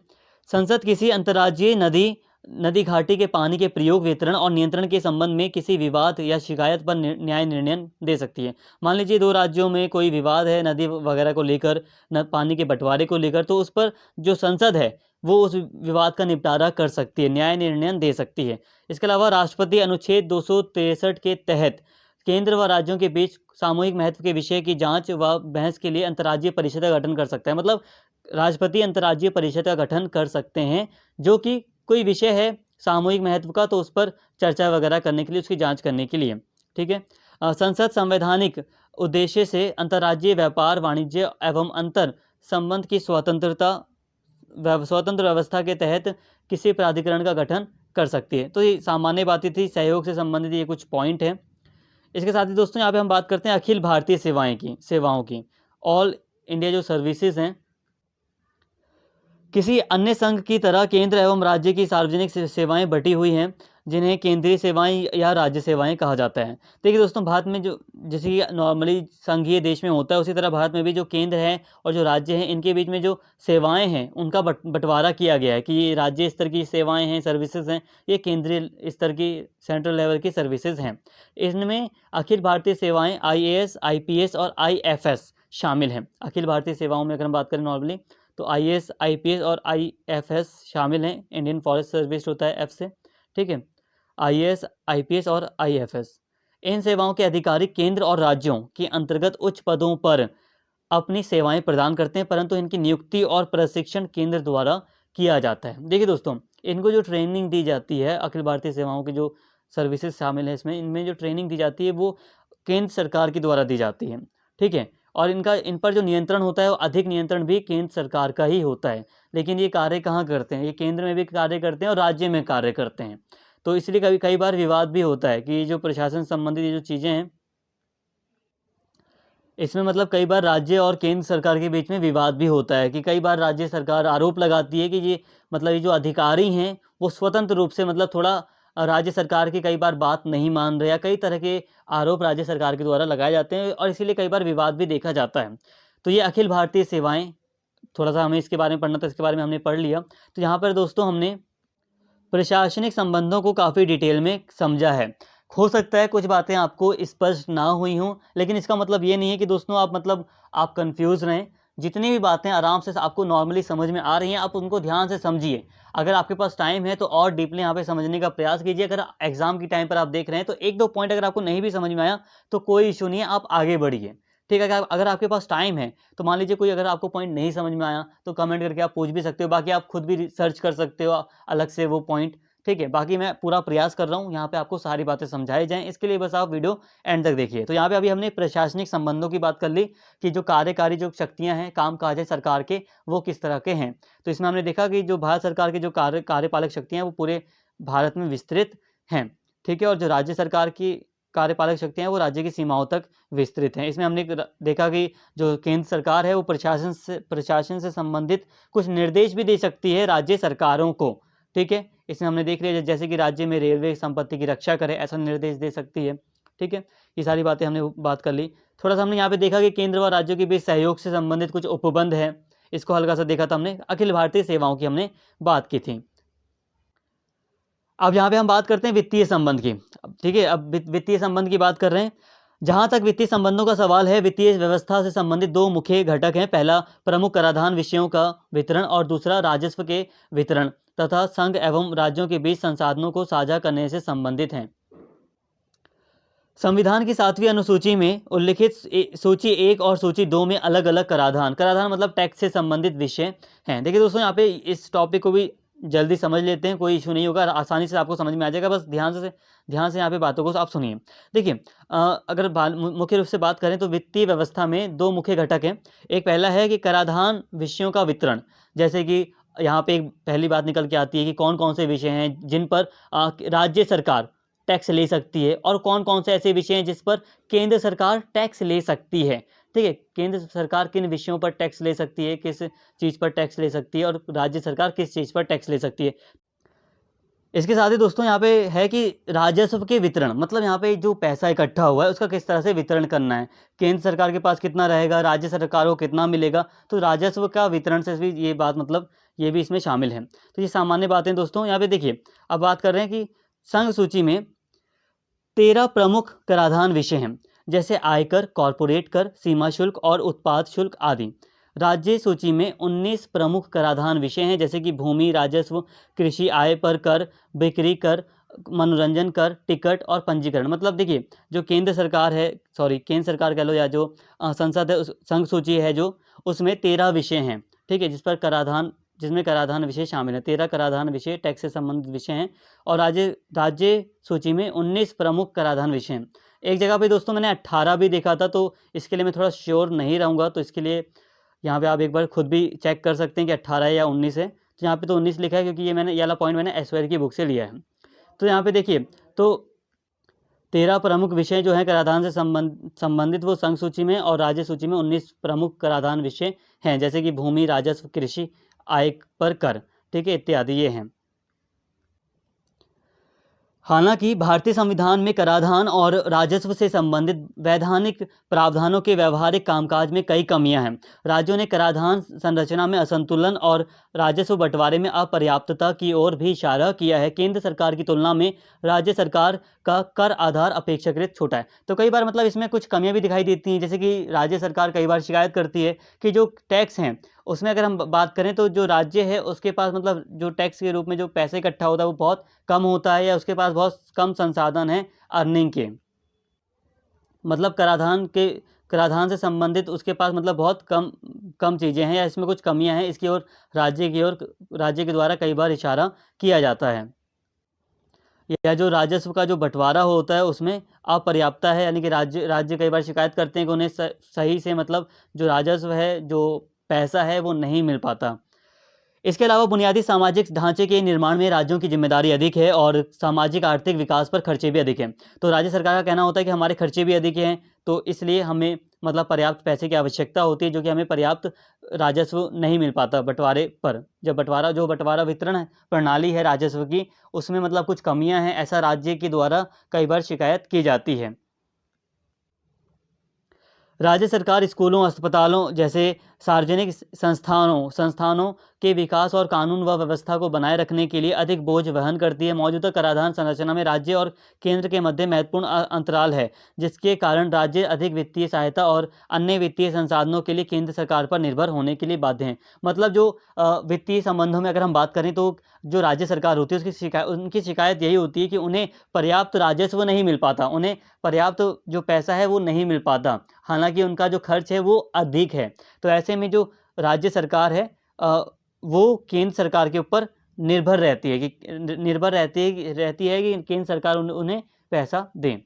संसद किसी अंतर्राज्यीय नदी घाटी के पानी के प्रयोग, वितरण और नियंत्रण के संबंध में किसी विवाद या शिकायत पर न्याय निर्णय दे सकती है। मान लीजिए दो राज्यों में कोई विवाद है नदी वगैरह को लेकर, पानी के बंटवारे को लेकर, तो उस पर जो संसद है वो उस विवाद का निपटारा कर सकती है, न्याय निर्णय दे सकती है। इसके अलावा राष्ट्रपति अनुच्छेद 263 के तहत केंद्र व राज्यों के बीच सामूहिक महत्व के विषय की जांच व बहस के लिए अंतर्राज्यीय परिषद का गठन कर सकता है। मतलब राष्ट्रपति अंतर्राज्यीय परिषद का गठन कर सकते हैं, जो कि कोई विषय है सामूहिक महत्व का तो उस पर चर्चा वगैरह करने के लिए, उसकी जांच करने के लिए। ठीक है, संसद संवैधानिक उद्देश्य से अंतर्राज्यीय व्यापार, वाणिज्य एवं अंतर संबंध की स्वतंत्र व्यवस्था के तहत किसी प्राधिकरण का गठन कर सकती है। तो ये सामान्य बातें थी, सहयोग से संबंधित ये कुछ पॉइंट हैं। इसके साथ ही दोस्तों यहाँ पे हम बात करते हैं अखिल भारतीय सेवाओं की। ऑल इंडिया जो सर्विसेज हैं, किसी अन्य संघ की तरह केंद्र एवं राज्य की सार्वजनिक सेवाएं बटी हुई हैं, जिन्हें केंद्रीय सेवाएं या राज्य सेवाएं कहा जाता है। देखिए दोस्तों, भारत में जो जैसे कि नॉर्मली संघीय देश में होता है, उसी तरह भारत में भी जो केंद्र है और जो राज्य हैं, इनके बीच में जो सेवाएं हैं उनका बंटवारा किया गया है कि ये राज्य स्तर की सेवाएं हैं, सर्विसेज हैं, ये केंद्रीय स्तर की सेंट्रल लेवल की सर्विसेज हैं। इनमें अखिल भारतीय सेवाएँ IAS, IPS और IFS शामिल हैं। अखिल भारतीय सेवाओं में अगर हम बात करें नॉर्मली तो IAS, IPS और IFS शामिल हैं। इंडियन फॉरेस्ट सर्विस होता है F से। ठीक है, IAS, IPS और IFS, इन सेवाओं के अधिकारी केंद्र और राज्यों के अंतर्गत उच्च पदों पर अपनी सेवाएं प्रदान करते हैं, परंतु इनकी नियुक्ति और प्रशिक्षण केंद्र द्वारा किया जाता है। देखिए दोस्तों, इनको जो ट्रेनिंग दी जाती है, अखिल भारतीय सेवाओं की जो सर्विसेज शामिल है इसमें, इनमें जो ट्रेनिंग दी जाती है वो केंद्र सरकार के द्वारा दी जाती है। ठीक है, और इन पर जो नियंत्रण होता है वो अधिक नियंत्रण भी केंद्र सरकार का ही होता है। लेकिन ये कार्य कहाँ करते हैं? ये केंद्र में भी कार्य करते हैं और राज्य में कार्य करते हैं। तो इसलिए कई बार विवाद भी होता है कि जो प्रशासन संबंधित ये जो चीज़ें हैं, इसमें मतलब कई बार राज्य और केंद्र सरकार के बीच में विवाद भी होता है कि कई बार राज्य सरकार आरोप लगाती है कि ये मतलब ये जो अधिकारी हैं वो स्वतंत्र रूप से मतलब थोड़ा राज्य सरकार की कई बार बात नहीं मान रहे, या कई तरह के आरोप राज्य सरकार के द्वारा लगाए जाते हैं और इसीलिए कई बार विवाद भी देखा जाता है। तो ये अखिल भारतीय सेवाएं, थोड़ा सा हमें इसके बारे में पढ़ना था, इसके बारे में हमने पढ़ लिया। तो यहाँ पर दोस्तों हमने प्रशासनिक संबंधों को काफ़ी डिटेल में समझा है। हो सकता है कुछ बातें आपको स्पष्ट ना हुई हों, लेकिन इसका मतलब ये नहीं है कि दोस्तों आप कंफ्यूज रहें। जितनी भी बातें आराम से आपको नॉर्मली समझ में आ रही हैं, आप उनको ध्यान से समझिए। अगर आपके पास टाइम है तो और डीपली यहाँ पे समझने का प्रयास कीजिए। अगर एग्जाम की टाइम पर आप देख रहे हैं तो एक दो पॉइंट अगर आपको नहीं भी समझ में आया तो कोई इशू नहीं है, आप आगे बढ़िए। ठीक है, अगर आपके पास टाइम है तो मान लीजिए कोई अगर आपको पॉइंट नहीं समझ में आया तो कमेंट करके आप पूछ भी सकते हो, बाकी आप खुद भी रिसर्च कर सकते हो अलग से वो पॉइंट। ठीक है, बाकी मैं पूरा प्रयास कर रहा हूँ यहाँ पे आपको सारी बातें समझाई जाएं, इसके लिए बस आप वीडियो एंड तक देखिए। तो यहाँ पे अभी हमने प्रशासनिक संबंधों की बात कर ली कि जो कार्यकारी जो शक्तियाँ हैं, काम काज है सरकार के, वो किस तरह के हैं। तो इसमें हमने देखा कि जो भारत सरकार की जो कार्यपालक शक्तियाँ हैं वो पूरे भारत में विस्तृत हैं। ठीक है, और जो राज्य सरकार की कार्यपालक शक्तियाँ हैं वो राज्य की सीमाओं तक विस्तृत हैं। इसमें हमने देखा कि जो केंद्र सरकार है वो प्रशासन से संबंधित कुछ निर्देश भी दे सकती है राज्य सरकारों को। ठीक है, इसमें हमने देख लिया जैसे कि राज्य में रेलवे संपत्ति की रक्षा करे, ऐसा निर्देश दे सकती है। ठीक है, ये सारी बातें हमने बात कर ली। थोड़ा सा हमने यहाँ पे देखा कि केंद्र व राज्यों के बीच सहयोग से संबंधित कुछ उपबंध है, इसको हल्का सा देखा था हमने। अखिल भारतीय सेवाओं की हमने बात की थी। अब यहाँ पे हम बात करते हैं वित्तीय संबंध की। ठीक है, अब वित्तीय संबंध की बात कर रहे हैं। जहाँ तक वित्तीय संबंधों का सवाल है, वित्तीय व्यवस्था से संबंधित दो मुख्य घटक हैं। पहला प्रमुख कराधान विषयों का वितरण और दूसरा राजस्व के वितरण तथा संघ एवं राज्यों के बीच संसाधनों को साझा करने से संबंधित हैं। संविधान की 7वीं अनुसूची में उल्लिखित सूची 1 और सूची 2 में अलग अलग कराधान मतलब टैक्स से संबंधित विषय हैं। देखिए दोस्तों, यहाँ पे इस टॉपिक को भी जल्दी समझ लेते हैं, कोई इशू नहीं होगा, आसानी से आपको समझ में आ जाएगा, बस ध्यान से यहाँ पे बातों को आप सुनिए। देखिए अगर मुख्य रूप से बात करें तो वित्तीय व्यवस्था में दो मुख्य घटक हैं। एक पहला है कि कराधान विषयों का वितरण, जैसे कि यहाँ पे एक पहली बात निकल के आती है कि कौन कौन से विषय हैं जिन पर राज्य सरकार टैक्स ले सकती है और कौन कौन से ऐसे विषय हैं जिस पर केंद्र सरकार टैक्स ले सकती है। ठीक है, केंद्र सरकार किन विषयों पर टैक्स ले सकती है, किस चीज़ पर टैक्स ले सकती है, और राज्य सरकार किस चीज़ पर टैक्स ले सकती है। इसके साथ ही दोस्तों यहाँ पे है कि राजस्व के वितरण, मतलब यहाँ पे जो पैसा इकट्ठा हुआ है उसका किस तरह से वितरण करना है, केंद्र सरकार के पास कितना रहेगा, राज्य सरकार को कितना मिलेगा, तो राजस्व का वितरण से भी ये बात, मतलब ये भी इसमें शामिल है। तो ये सामान्य बातें दोस्तों। यहाँ पे देखिए, अब बात कर रहे हैं कि संघ सूची में 13 प्रमुख कराधान विषय हैं, जैसे आयकर, कॉरपोरेट कर, सीमा शुल्क और उत्पाद शुल्क आदि। राज्य सूची में 19 प्रमुख कराधान विषय हैं, जैसे कि भूमि राजस्व, कृषि आय पर कर, बिक्री कर, मनोरंजन कर, टिकट और पंजीकरण। मतलब देखिए, जो केंद्र सरकार है, केंद्र सरकार कह लो या जो संसद है, उस संघ सूची है जो, उसमें 13 विषय हैं। ठीक है, जिसमें कराधान विषय शामिल है। 13 कराधान विषय टैक्स से संबंधित विषय हैं, और राज्य सूची में 19 प्रमुख कराधान विषय हैं। एक जगह पे दोस्तों मैंने 18 भी देखा था, तो इसके लिए मैं थोड़ा श्योर नहीं रहूँगा, तो इसके लिए यहाँ पे आप एक बार खुद भी चेक कर सकते हैं कि 18 या 19 है। तो यहाँ पे तो 19 लिखा है, क्योंकि ये वाला पॉइंट मैंने एसवायर की बुक से लिया है। तो यहाँ पे देखिए, तो 13 प्रमुख विषय जो हैं कराधान से संबंधित वो संघ सूची में, और राज्य सूची में 19 प्रमुख कराधान विषय हैं, जैसे कि भूमि राजस्व, कृषि आय पर कर, ठीक है, इत्यादि ये हैं। हालांकि भारतीय संविधान में कराधान और राजस्व से संबंधित वैधानिक प्रावधानों के व्यवहारिक कामकाज में कई कमियां हैं। राज्यों ने कराधान संरचना में असंतुलन और राजस्व बंटवारे में अपर्याप्तता की ओर भी इशारा किया है। केंद्र सरकार की तुलना में राज्य सरकार का कर आधार अपेक्षाकृत छोटा है। तो कई बार मतलब इसमें कुछ कमियां भी दिखाई देती हैं, जैसे कि राज्य सरकार कई बार शिकायत करती है कि जो टैक्स हैं उसमें अगर हम बात करें तो जो राज्य है उसके पास मतलब जो टैक्स के रूप में जो पैसे इकट्ठा होता है वो बहुत कम होता है, या उसके पास बहुत कम संसाधन है अर्निंग के, मतलब कराधान से संबंधित उसके पास मतलब बहुत कम चीज़ें हैं, या इसमें कुछ कमियां हैं, इसकी ओर राज्य के द्वारा कई बार इशारा किया जाता है। या जो राजस्व का जो बंटवारा होता है उसमें अपर्याप्तता है, यानी कि राज्य कई बार शिकायत करते हैं कि उन्हें सही से मतलब जो राजस्व है, जो पैसा है, वो नहीं मिल पाता। इसके अलावा बुनियादी सामाजिक ढांचे के निर्माण में राज्यों की जिम्मेदारी अधिक है और सामाजिक आर्थिक विकास पर खर्चे भी अधिक हैं। तो राज्य सरकार का कहना होता है कि हमारे खर्चे भी अधिक हैं, तो इसलिए हमें मतलब पर्याप्त पैसे की आवश्यकता होती है, जो कि हमें पर्याप्त राजस्व नहीं मिल पाता बंटवारे पर। जब बंटवारा वितरण प्रणाली है राजस्व की, उसमें मतलब कुछ कमियां हैं, ऐसा राज्य के द्वारा कई बार शिकायत की जाती है। राज्य सरकार स्कूलों, अस्पतालों जैसे सार्वजनिक संस्थानों के विकास और कानून व व्यवस्था को बनाए रखने के लिए अधिक बोझ वहन करती है। मौजूदा कराधान संरचना में राज्य और केंद्र के मध्य महत्वपूर्ण अंतराल है, जिसके कारण राज्य अधिक वित्तीय सहायता और अन्य वित्तीय संसाधनों के लिए केंद्र सरकार पर निर्भर होने के लिए बाध्य हैं। मतलब जो वित्तीय संबंधों में अगर हम बात करें तो जो राज्य सरकार होती है उनकी शिकायत यही होती है कि उन्हें पर्याप्त राजस्व नहीं मिल पाता, उन्हें पर्याप्त जो पैसा है वो नहीं मिल पाता, हालांकि उनका जो खर्च है वो अधिक है। तो ऐसे में जो राज्य सरकार है वो केंद्र सरकार के ऊपर निर्भर रहती है कि केंद्र सरकार उन्हें पैसा दें।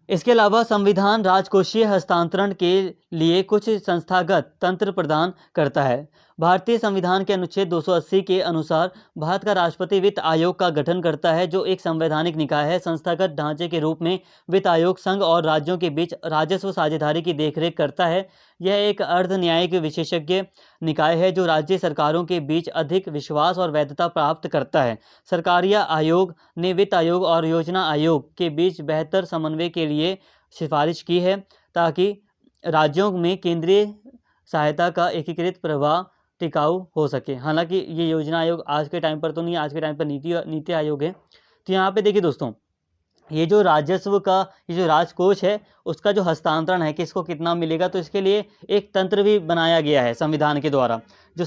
इसके अलावा संविधान राजकोषीय हस्तांतरण के लिए कुछ संस्थागत तंत्र प्रदान करता है। भारतीय संविधान के अनुच्छेद 280 के अनुसार भारत का राष्ट्रपति वित्त आयोग का गठन करता है, जो एक संवैधानिक निकाय है। संस्थागत ढांचे के रूप में वित्त आयोग संघ और राज्यों के बीच राजस्व साझेदारी की देखरेख करता है। यह एक अर्ध न्यायिक विशेषज्ञ निकाय है जो राज्य सरकारों के बीच अधिक विश्वास और वैधता प्राप्त करता है। सरकारिया आयोग ने वित्त आयोग और योजना आयोग के बीच बेहतर समन्वय के लिए सिफारिश की है, ताकि राज्यों में केंद्रीय सहायता का एकीकृत प्रवाह टिकाऊ हो सके। हालांकि ये योजना आयोग आज के टाइम पर तो नहीं, आज के टाइम पर नीति आयोग है। तो यहाँ पे देखिए दोस्तों, ये जो राजस्व का ये जो राजकोष है उसका जो हस्तांतरण है किसको कितना मिलेगा, तो इसके लिए एक तंत्र भी बनाया गया है संविधान के द्वारा। जो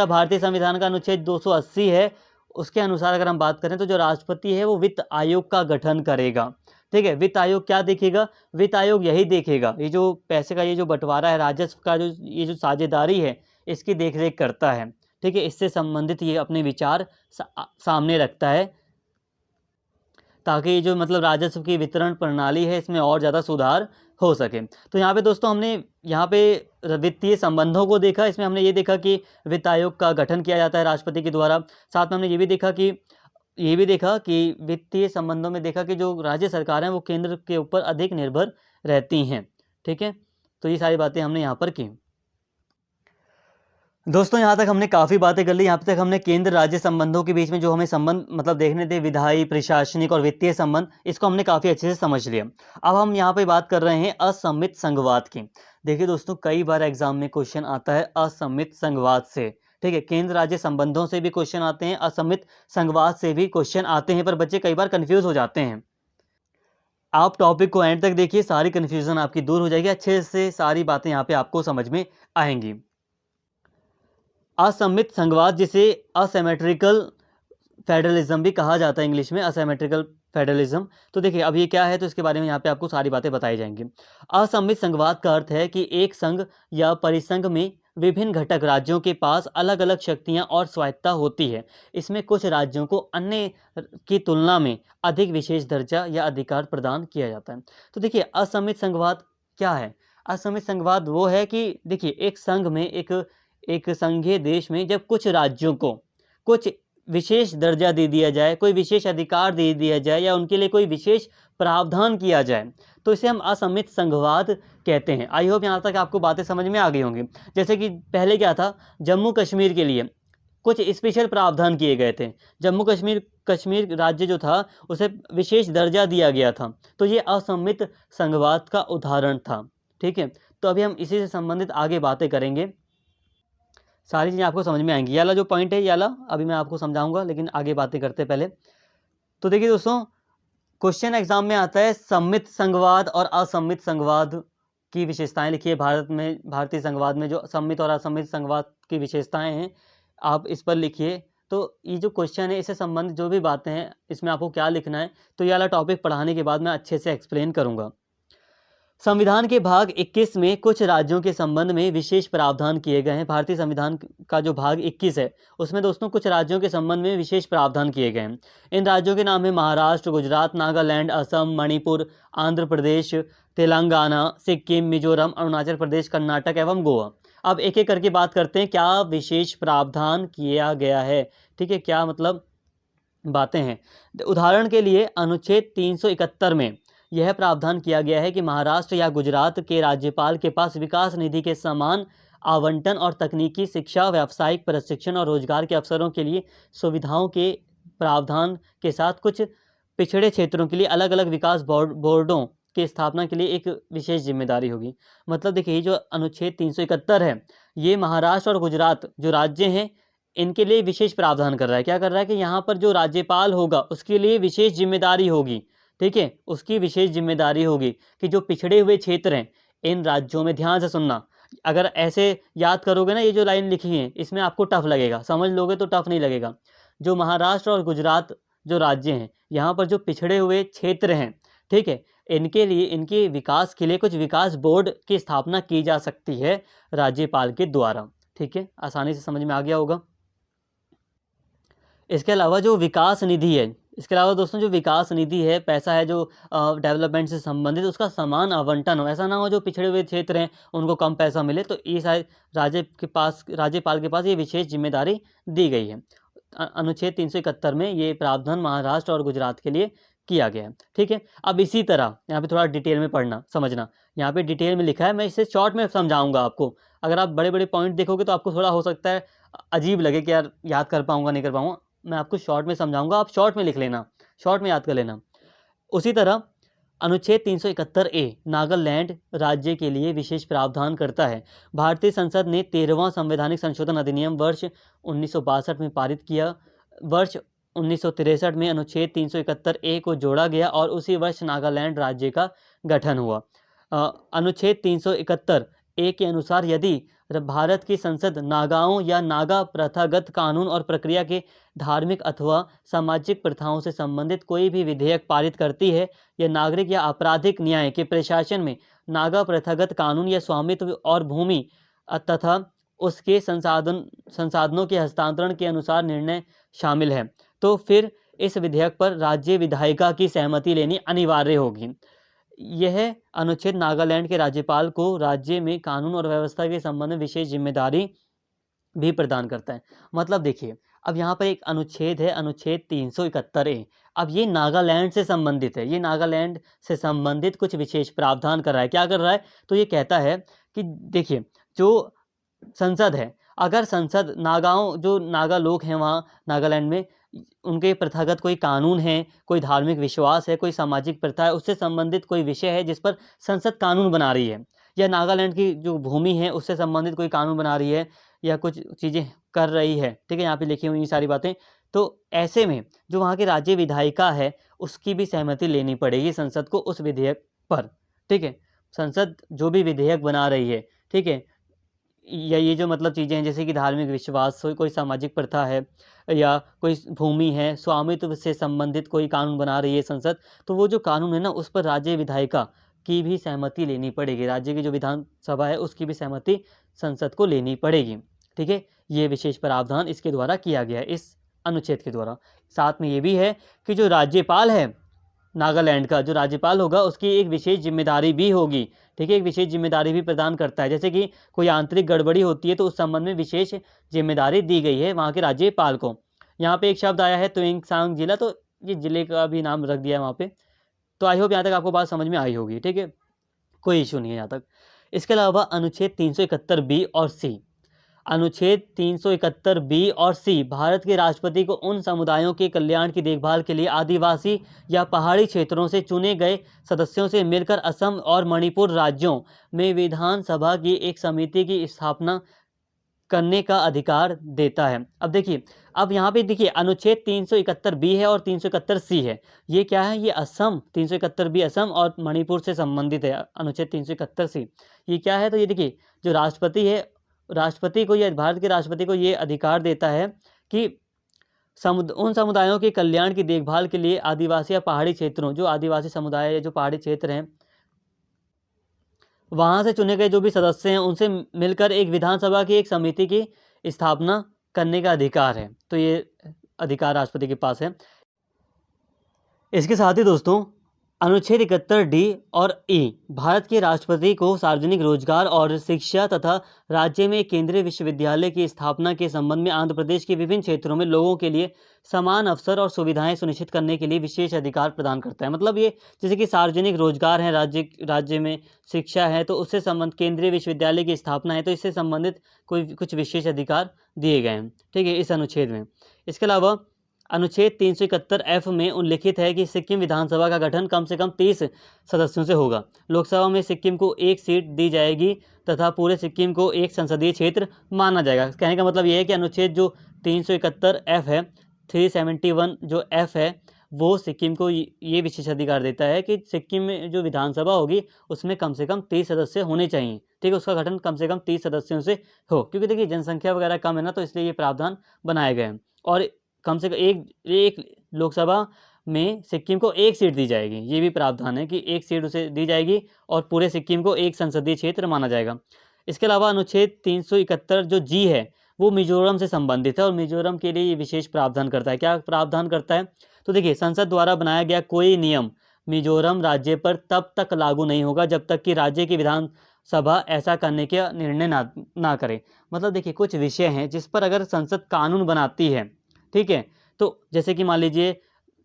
भारतीय संविधान का अनुच्छेद 280 है, उसके अनुसार अगर हम बात करें तो जो राष्ट्रपति है वो वित्त आयोग का गठन करेगा। ठीक है, वित्त आयोग क्या देखेगा? वित्त आयोग यही देखेगा, ये जो पैसे का ये जो बंटवारा है, राजस्व का जो ये जो साझेदारी है, इसकी देखरेख करता है। ठीक है, इससे संबंधित ये अपने विचार सामने रखता है, ताकि ये जो मतलब राजस्व की वितरण प्रणाली है इसमें और ज़्यादा सुधार हो सके। तो यहाँ पे दोस्तों हमने यहाँ पे वित्तीय संबंधों को देखा, इसमें हमने ये देखा कि वित्त आयोग का गठन किया जाता है राष्ट्रपति के द्वारा। साथ में हमने ये भी देखा कि वित्तीय संबंधों में देखा कि जो राज्य सरकार हैं वो केंद्र के ऊपर अधिक निर्भर रहती हैं। ठीक है, तो ये सारी बातें हमने यहाँ पर की। दोस्तों यहाँ तक हमने काफ़ी बातें कर ली। यहाँ तक हमने केंद्र राज्य संबंधों के बीच में जो हमें संबंध मतलब देखने थे, विधायी, प्रशासनिक और वित्तीय संबंध, इसको हमने काफ़ी अच्छे से समझ लिया। अब हम यहाँ पे बात कर रहे हैं असममित संघवाद की। देखिए दोस्तों, कई बार एग्जाम में क्वेश्चन आता है असममित संघवाद से। ठीक है, केंद्र राज्य संबंधों से भी क्वेश्चन आते हैं, असममित संघवाद से भी क्वेश्चन आते हैं, पर बच्चे कई बार कन्फ्यूज हो जाते हैं। आप टॉपिक को एंड तक देखिए, सारी कन्फ्यूजन आपकी दूर हो जाएगी, अच्छे से सारी बातें यहाँ पे आपको समझ में आएंगी। असममित संघवाद, जिसे असिमेट्रिकल फेडरलिज्म भी कहा जाता है इंग्लिश में, असिमेट्रिकल फेडरलिज्म। तो देखिए अब ये क्या है, तो इसके बारे में यहाँ पे आपको सारी बातें बताई जाएंगी। असममित संघवाद का अर्थ है कि एक संघ या परिसंघ में विभिन्न घटक राज्यों के पास अलग अलग शक्तियाँ और स्वायत्ता होती है। इसमें कुछ राज्यों को अन्य की तुलना में अधिक विशेष दर्जा या अधिकार प्रदान किया जाता है। तो देखिए असममित संघवाद क्या है? असममित संघवाद वो है कि देखिए एक संघ में एक संघीय देश में जब कुछ राज्यों को कुछ विशेष दर्जा दे दिया जाए, कोई विशेष अधिकार दे दिया जाए या उनके लिए कोई विशेष प्रावधान किया जाए, तो इसे हम असममित संघवाद कहते हैं। आई होप यहाँ तक आपको बातें समझ में आ गई होंगी। जैसे कि पहले क्या था, जम्मू कश्मीर के लिए कुछ स्पेशल प्रावधान किए गए थे। जम्मू कश्मीर राज्य जो था उसे विशेष दर्जा दिया गया था, तो ये असममित संघवाद का उदाहरण था। ठीक है, तो अभी हम इसी से संबंधित आगे बातें करेंगे, सारी चीज़ें आपको समझ में आएंगी। ये वाला जो पॉइंट है, ये वाला अभी मैं आपको समझाऊंगा, लेकिन आगे बातें करते पहले। तो देखिए दोस्तों, क्वेश्चन एग्जाम में आता है सम्मित संघवाद और असम्मित संघवाद की विशेषताएं लिखिए। भारतीय संघवाद में जो सम्मित और असम्मित संघवाद की विशेषताएं हैं, आप इस पर लिखिए। तो ये जो क्वेश्चन है, इससे संबंधित जो भी बातें हैं, इसमें आपको क्या लिखना है, तो ये वाला टॉपिक पढ़ाने के बाद मैं अच्छे से एक्सप्लेन करूँगा। संविधान के भाग 21 में कुछ राज्यों के संबंध में विशेष प्रावधान किए गए हैं। भारतीय संविधान का जो भाग 21 है, उसमें दोस्तों कुछ राज्यों के संबंध में विशेष प्रावधान किए गए हैं। इन राज्यों के नाम है महाराष्ट्र, गुजरात, नागालैंड, असम, मणिपुर, आंध्र प्रदेश, तेलंगाना, सिक्किम, मिजोरम, अरुणाचल प्रदेश, कर्नाटक एवं गोवा। अब एक एक करके बात करते हैं, क्या विशेष प्रावधान किया गया है। ठीक है, क्या मतलब बातें हैं। उदाहरण के लिए अनुच्छेद 371 में यह प्रावधान किया गया है कि महाराष्ट्र या गुजरात के राज्यपाल के पास विकास निधि के समान आवंटन और तकनीकी शिक्षा, व्यावसायिक प्रशिक्षण और रोजगार के अवसरों के लिए सुविधाओं के प्रावधान के साथ कुछ पिछड़े क्षेत्रों के लिए अलग अलग विकास बोर्डों की स्थापना के लिए एक विशेष जिम्मेदारी होगी। मतलब देखिए, ये जो अनुच्छेद 371 है, ये महाराष्ट्र और गुजरात जो राज्य हैं, इनके लिए विशेष प्रावधान कर रहा है। क्या कर रहा है कि यहाँ पर जो राज्यपाल होगा उसके लिए विशेष जिम्मेदारी होगी। ठीक है, उसकी विशेष जिम्मेदारी होगी कि जो पिछड़े हुए क्षेत्र हैं, इन राज्यों में, ध्यान से सुनना, अगर ऐसे याद करोगे ना, ये जो लाइन लिखी है इसमें आपको टफ लगेगा, समझ लोगे तो टफ नहीं लगेगा। जो महाराष्ट्र और गुजरात जो राज्य हैं, यहाँ पर जो पिछड़े हुए क्षेत्र हैं, ठीक है, इनके लिए, इनके विकास के लिए कुछ विकास बोर्ड की स्थापना की जा सकती है राज्यपाल के द्वारा। ठीक है, आसानी से समझ में आ गया होगा। इसके अलावा जो विकास निधि है, इसके अलावा दोस्तों जो विकास निधि है, पैसा है जो डेवलपमेंट से संबंधित, उसका समान आवंटन हो। ऐसा ना हो जो पिछड़े हुए क्षेत्र हैं उनको कम पैसा मिले, तो ये शायद राज्यपाल के पास ये विशेष जिम्मेदारी दी गई है। अनुच्छेद 371 में ये प्रावधान महाराष्ट्र और गुजरात के लिए किया गया है। ठीक है, अब इसी तरह यहाँ पे थोड़ा डिटेल में पढ़ना, समझना। यहाँ पे डिटेल में लिखा है, मैं इसे शॉर्ट में समझाऊंगा आपको। अगर आप बड़े बड़े पॉइंट देखोगे तो आपको थोड़ा हो सकता है अजीब लगे कि यार याद कर पाऊंगा नहीं कर पाऊंगा। मैं आपको शॉर्ट में समझाऊंगा, आप शॉर्ट में लिख लेना, शॉर्ट में याद कर लेना। उसी तरह अनुच्छेद 371 ए नागालैंड राज्य के लिए विशेष प्रावधान करता है। भारतीय संसद ने 13वां संवैधानिक संशोधन अधिनियम वर्ष 1962 में पारित किया। वर्ष 1963 में अनुच्छेद 371 ए को जोड़ा गया और उसी वर्ष नागालैंड राज्य का गठन हुआ। अनुच्छेद 371 ए के अनुसार यदि भारत की संसद नागाओं या नागा प्रथागत कानून और प्रक्रिया के धार्मिक अथवा सामाजिक प्रथाओं से संबंधित कोई भी विधेयक पारित करती है, या नागरिक या आपराधिक न्याय के प्रशासन में नागा प्रथागत कानून या स्वामित्व और भूमि तथा उसके संसाधनों के हस्तांतरण के अनुसार निर्णय शामिल है, तो फिर इस विधेयक पर राज्य विधायिका की सहमति लेनी अनिवार्य होगी। यह अनुच्छेद नागालैंड के राज्यपाल को राज्य में कानून और व्यवस्था के संबंध में विशेष जिम्मेदारी भी प्रदान करता है। मतलब देखिए, अब यहाँ पर एक अनुच्छेद है, अनुच्छेद 371 ए। अब ये नागालैंड से संबंधित है, ये नागालैंड से संबंधित कुछ विशेष प्रावधान कर रहा है। क्या कर रहा है? तो ये कहता है कि देखिए, जो संसद है, अगर संसद जो नागा लोग हैं वहाँ नागालैंड में, उनके प्रथागत कोई कानून है, कोई धार्मिक विश्वास है, कोई सामाजिक प्रथा है, उससे संबंधित कोई विषय है जिस पर संसद कानून बना रही है, या नागालैंड की जो भूमि है उससे संबंधित कोई कानून बना रही है या कुछ चीज़ें कर रही है, ठीक है, यहाँ पे लिखी हुई ये सारी बातें, तो ऐसे में जो वहाँ की राज्य विधायिका है उसकी भी सहमति लेनी पड़ेगी संसद को उस विधेयक पर, ठीक है। संसद जो भी विधेयक बना रही है, ठीक है, या ये जो मतलब चीज़ें हैं जैसे कि धार्मिक विश्वास, कोई सामाजिक प्रथा है, या कोई भूमि है, स्वामित्व से संबंधित कोई कानून बना रही है संसद, तो वो जो कानून है ना उस पर राज्य विधायिका की भी सहमति लेनी पड़ेगी। राज्य की जो विधानसभा है उसकी भी सहमति संसद को लेनी पड़ेगी, ठीक है। ये विशेष प्रावधान इसके द्वारा किया गया है, इस अनुच्छेद के द्वारा। साथ में ये भी है कि जो राज्यपाल है नागालैंड का, जो राज्यपाल होगा उसकी एक विशेष जिम्मेदारी भी होगी, ठीक है, एक विशेष जिम्मेदारी भी प्रदान करता है। जैसे कि कोई आंतरिक गड़बड़ी होती है तो उस संबंध में विशेष जिम्मेदारी दी गई है वहाँ के राज्यपाल को। यहाँ पे एक शब्द आया है तुएंगसांग जिला, तो ये जिले का भी नाम रख दिया है वहाँ पे। तो आई होप यहाँ तक आपको बात समझ में आई होगी, ठीक है, कोई इशू नहीं है यहाँ तक। इसके अलावा अनुच्छेद 371 बी और सी, अनुच्छेद 371 बी और सी भारत के राष्ट्रपति को उन समुदायों के कल्याण की देखभाल के लिए आदिवासी या पहाड़ी क्षेत्रों से चुने गए सदस्यों से मिलकर असम और मणिपुर राज्यों में विधानसभा की एक समिति की स्थापना करने का अधिकार देता है। अब देखिए, अब यहाँ पे देखिए अनुच्छेद 371 बी है और 371 सी है। ये क्या है? ये असम 371 बी असम और मणिपुर से संबंधित है। अनुच्छेद 371 सी ये क्या है? तो ये देखिए, जो राष्ट्रपति है, राष्ट्रपति को, या भारत के राष्ट्रपति को ये अधिकार देता है कि उन समुदायों के कल्याण की देखभाल के लिए आदिवासी या पहाड़ी क्षेत्रों, जो आदिवासी समुदाय है, जो पहाड़ी क्षेत्र हैं, वहाँ से चुने गए जो भी सदस्य हैं उनसे मिलकर एक विधानसभा की एक समिति की स्थापना करने का अधिकार है। तो ये अधिकार राष्ट्रपति के पास है। इसके साथ ही दोस्तों, अनुच्छेद 71 डी और ई भारत के राष्ट्रपति को सार्वजनिक रोजगार और शिक्षा तथा राज्य में केंद्रीय विश्वविद्यालय की स्थापना के संबंध में आंध्र प्रदेश के विभिन्न क्षेत्रों में लोगों के लिए समान अवसर और सुविधाएं सुनिश्चित करने के लिए विशेष अधिकार प्रदान करता है। मतलब ये जैसे कि सार्वजनिक रोजगार है, राज्य में शिक्षा है, तो उससे संबंध, केंद्रीय विश्वविद्यालय की स्थापना है, तो इससे संबंधित कुछ विशेष अधिकार दिए गए हैं, ठीक है, इस अनुच्छेद में। इसके अलावा अनुच्छेद 371 एफ में उल्लिखित है कि सिक्किम विधानसभा का गठन कम से कम 30 सदस्यों से होगा। लोकसभा में सिक्किम को एक सीट दी जाएगी तथा पूरे सिक्किम को एक संसदीय क्षेत्र माना जाएगा। कहने का मतलब ये है कि अनुच्छेद जो 371 एफ है, 371 जो एफ है, वो सिक्किम को ये विशेष अधिकार देता है कि सिक्किम में जो विधानसभा होगी उसमें कम से कम 30 सदस्य होने चाहिए, ठीक है, उसका गठन कम से कम 30 सदस्यों से हो, क्योंकि देखिए जनसंख्या वगैरह कम है ना, तो इसलिए ये प्रावधान बनाए गए हैं। और कम से कम एक लोकसभा में सिक्किम को एक सीट दी जाएगी, ये भी प्रावधान है कि एक सीट उसे दी जाएगी और पूरे सिक्किम को एक संसदीय क्षेत्र माना जाएगा। इसके अलावा अनुच्छेद 371 जो जी है वो मिजोरम से संबंधित है और मिजोरम के लिए ये विशेष प्रावधान करता है। क्या प्रावधान करता है? तो देखिए, संसद द्वारा बनाया गया कोई नियम मिजोरम राज्य पर तब तक लागू नहीं होगा जब तक कि राज्य की विधानसभा ऐसा करने का निर्णय ना करे। मतलब देखिए, कुछ विषय हैं जिस पर अगर संसद कानून बनाती है, ठीक है, तो जैसे कि मान लीजिए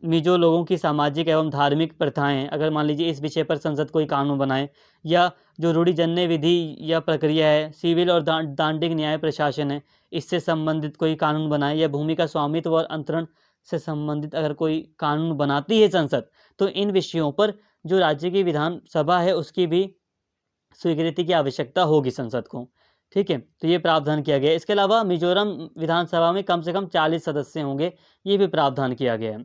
मिजो लोगों की सामाजिक एवं धार्मिक प्रथाएं, अगर मान लीजिए इस विषय पर संसद कोई कानून बनाए, या जो रूढ़िजन्य विधि या प्रक्रिया है, सिविल और दांडिक न्याय प्रशासन है, इससे संबंधित कोई कानून बनाए, या भूमि का स्वामित्व और अंतरण से संबंधित अगर कोई कानून बनाती है संसद, तो इन विषयों पर जो राज्य की विधानसभा है उसकी भी स्वीकृति की आवश्यकता होगी संसद को, ठीक है, तो ये प्रावधान किया गया है। इसके अलावा मिजोरम विधानसभा में कम से कम 40 सदस्य होंगे, ये भी प्रावधान किया गया है।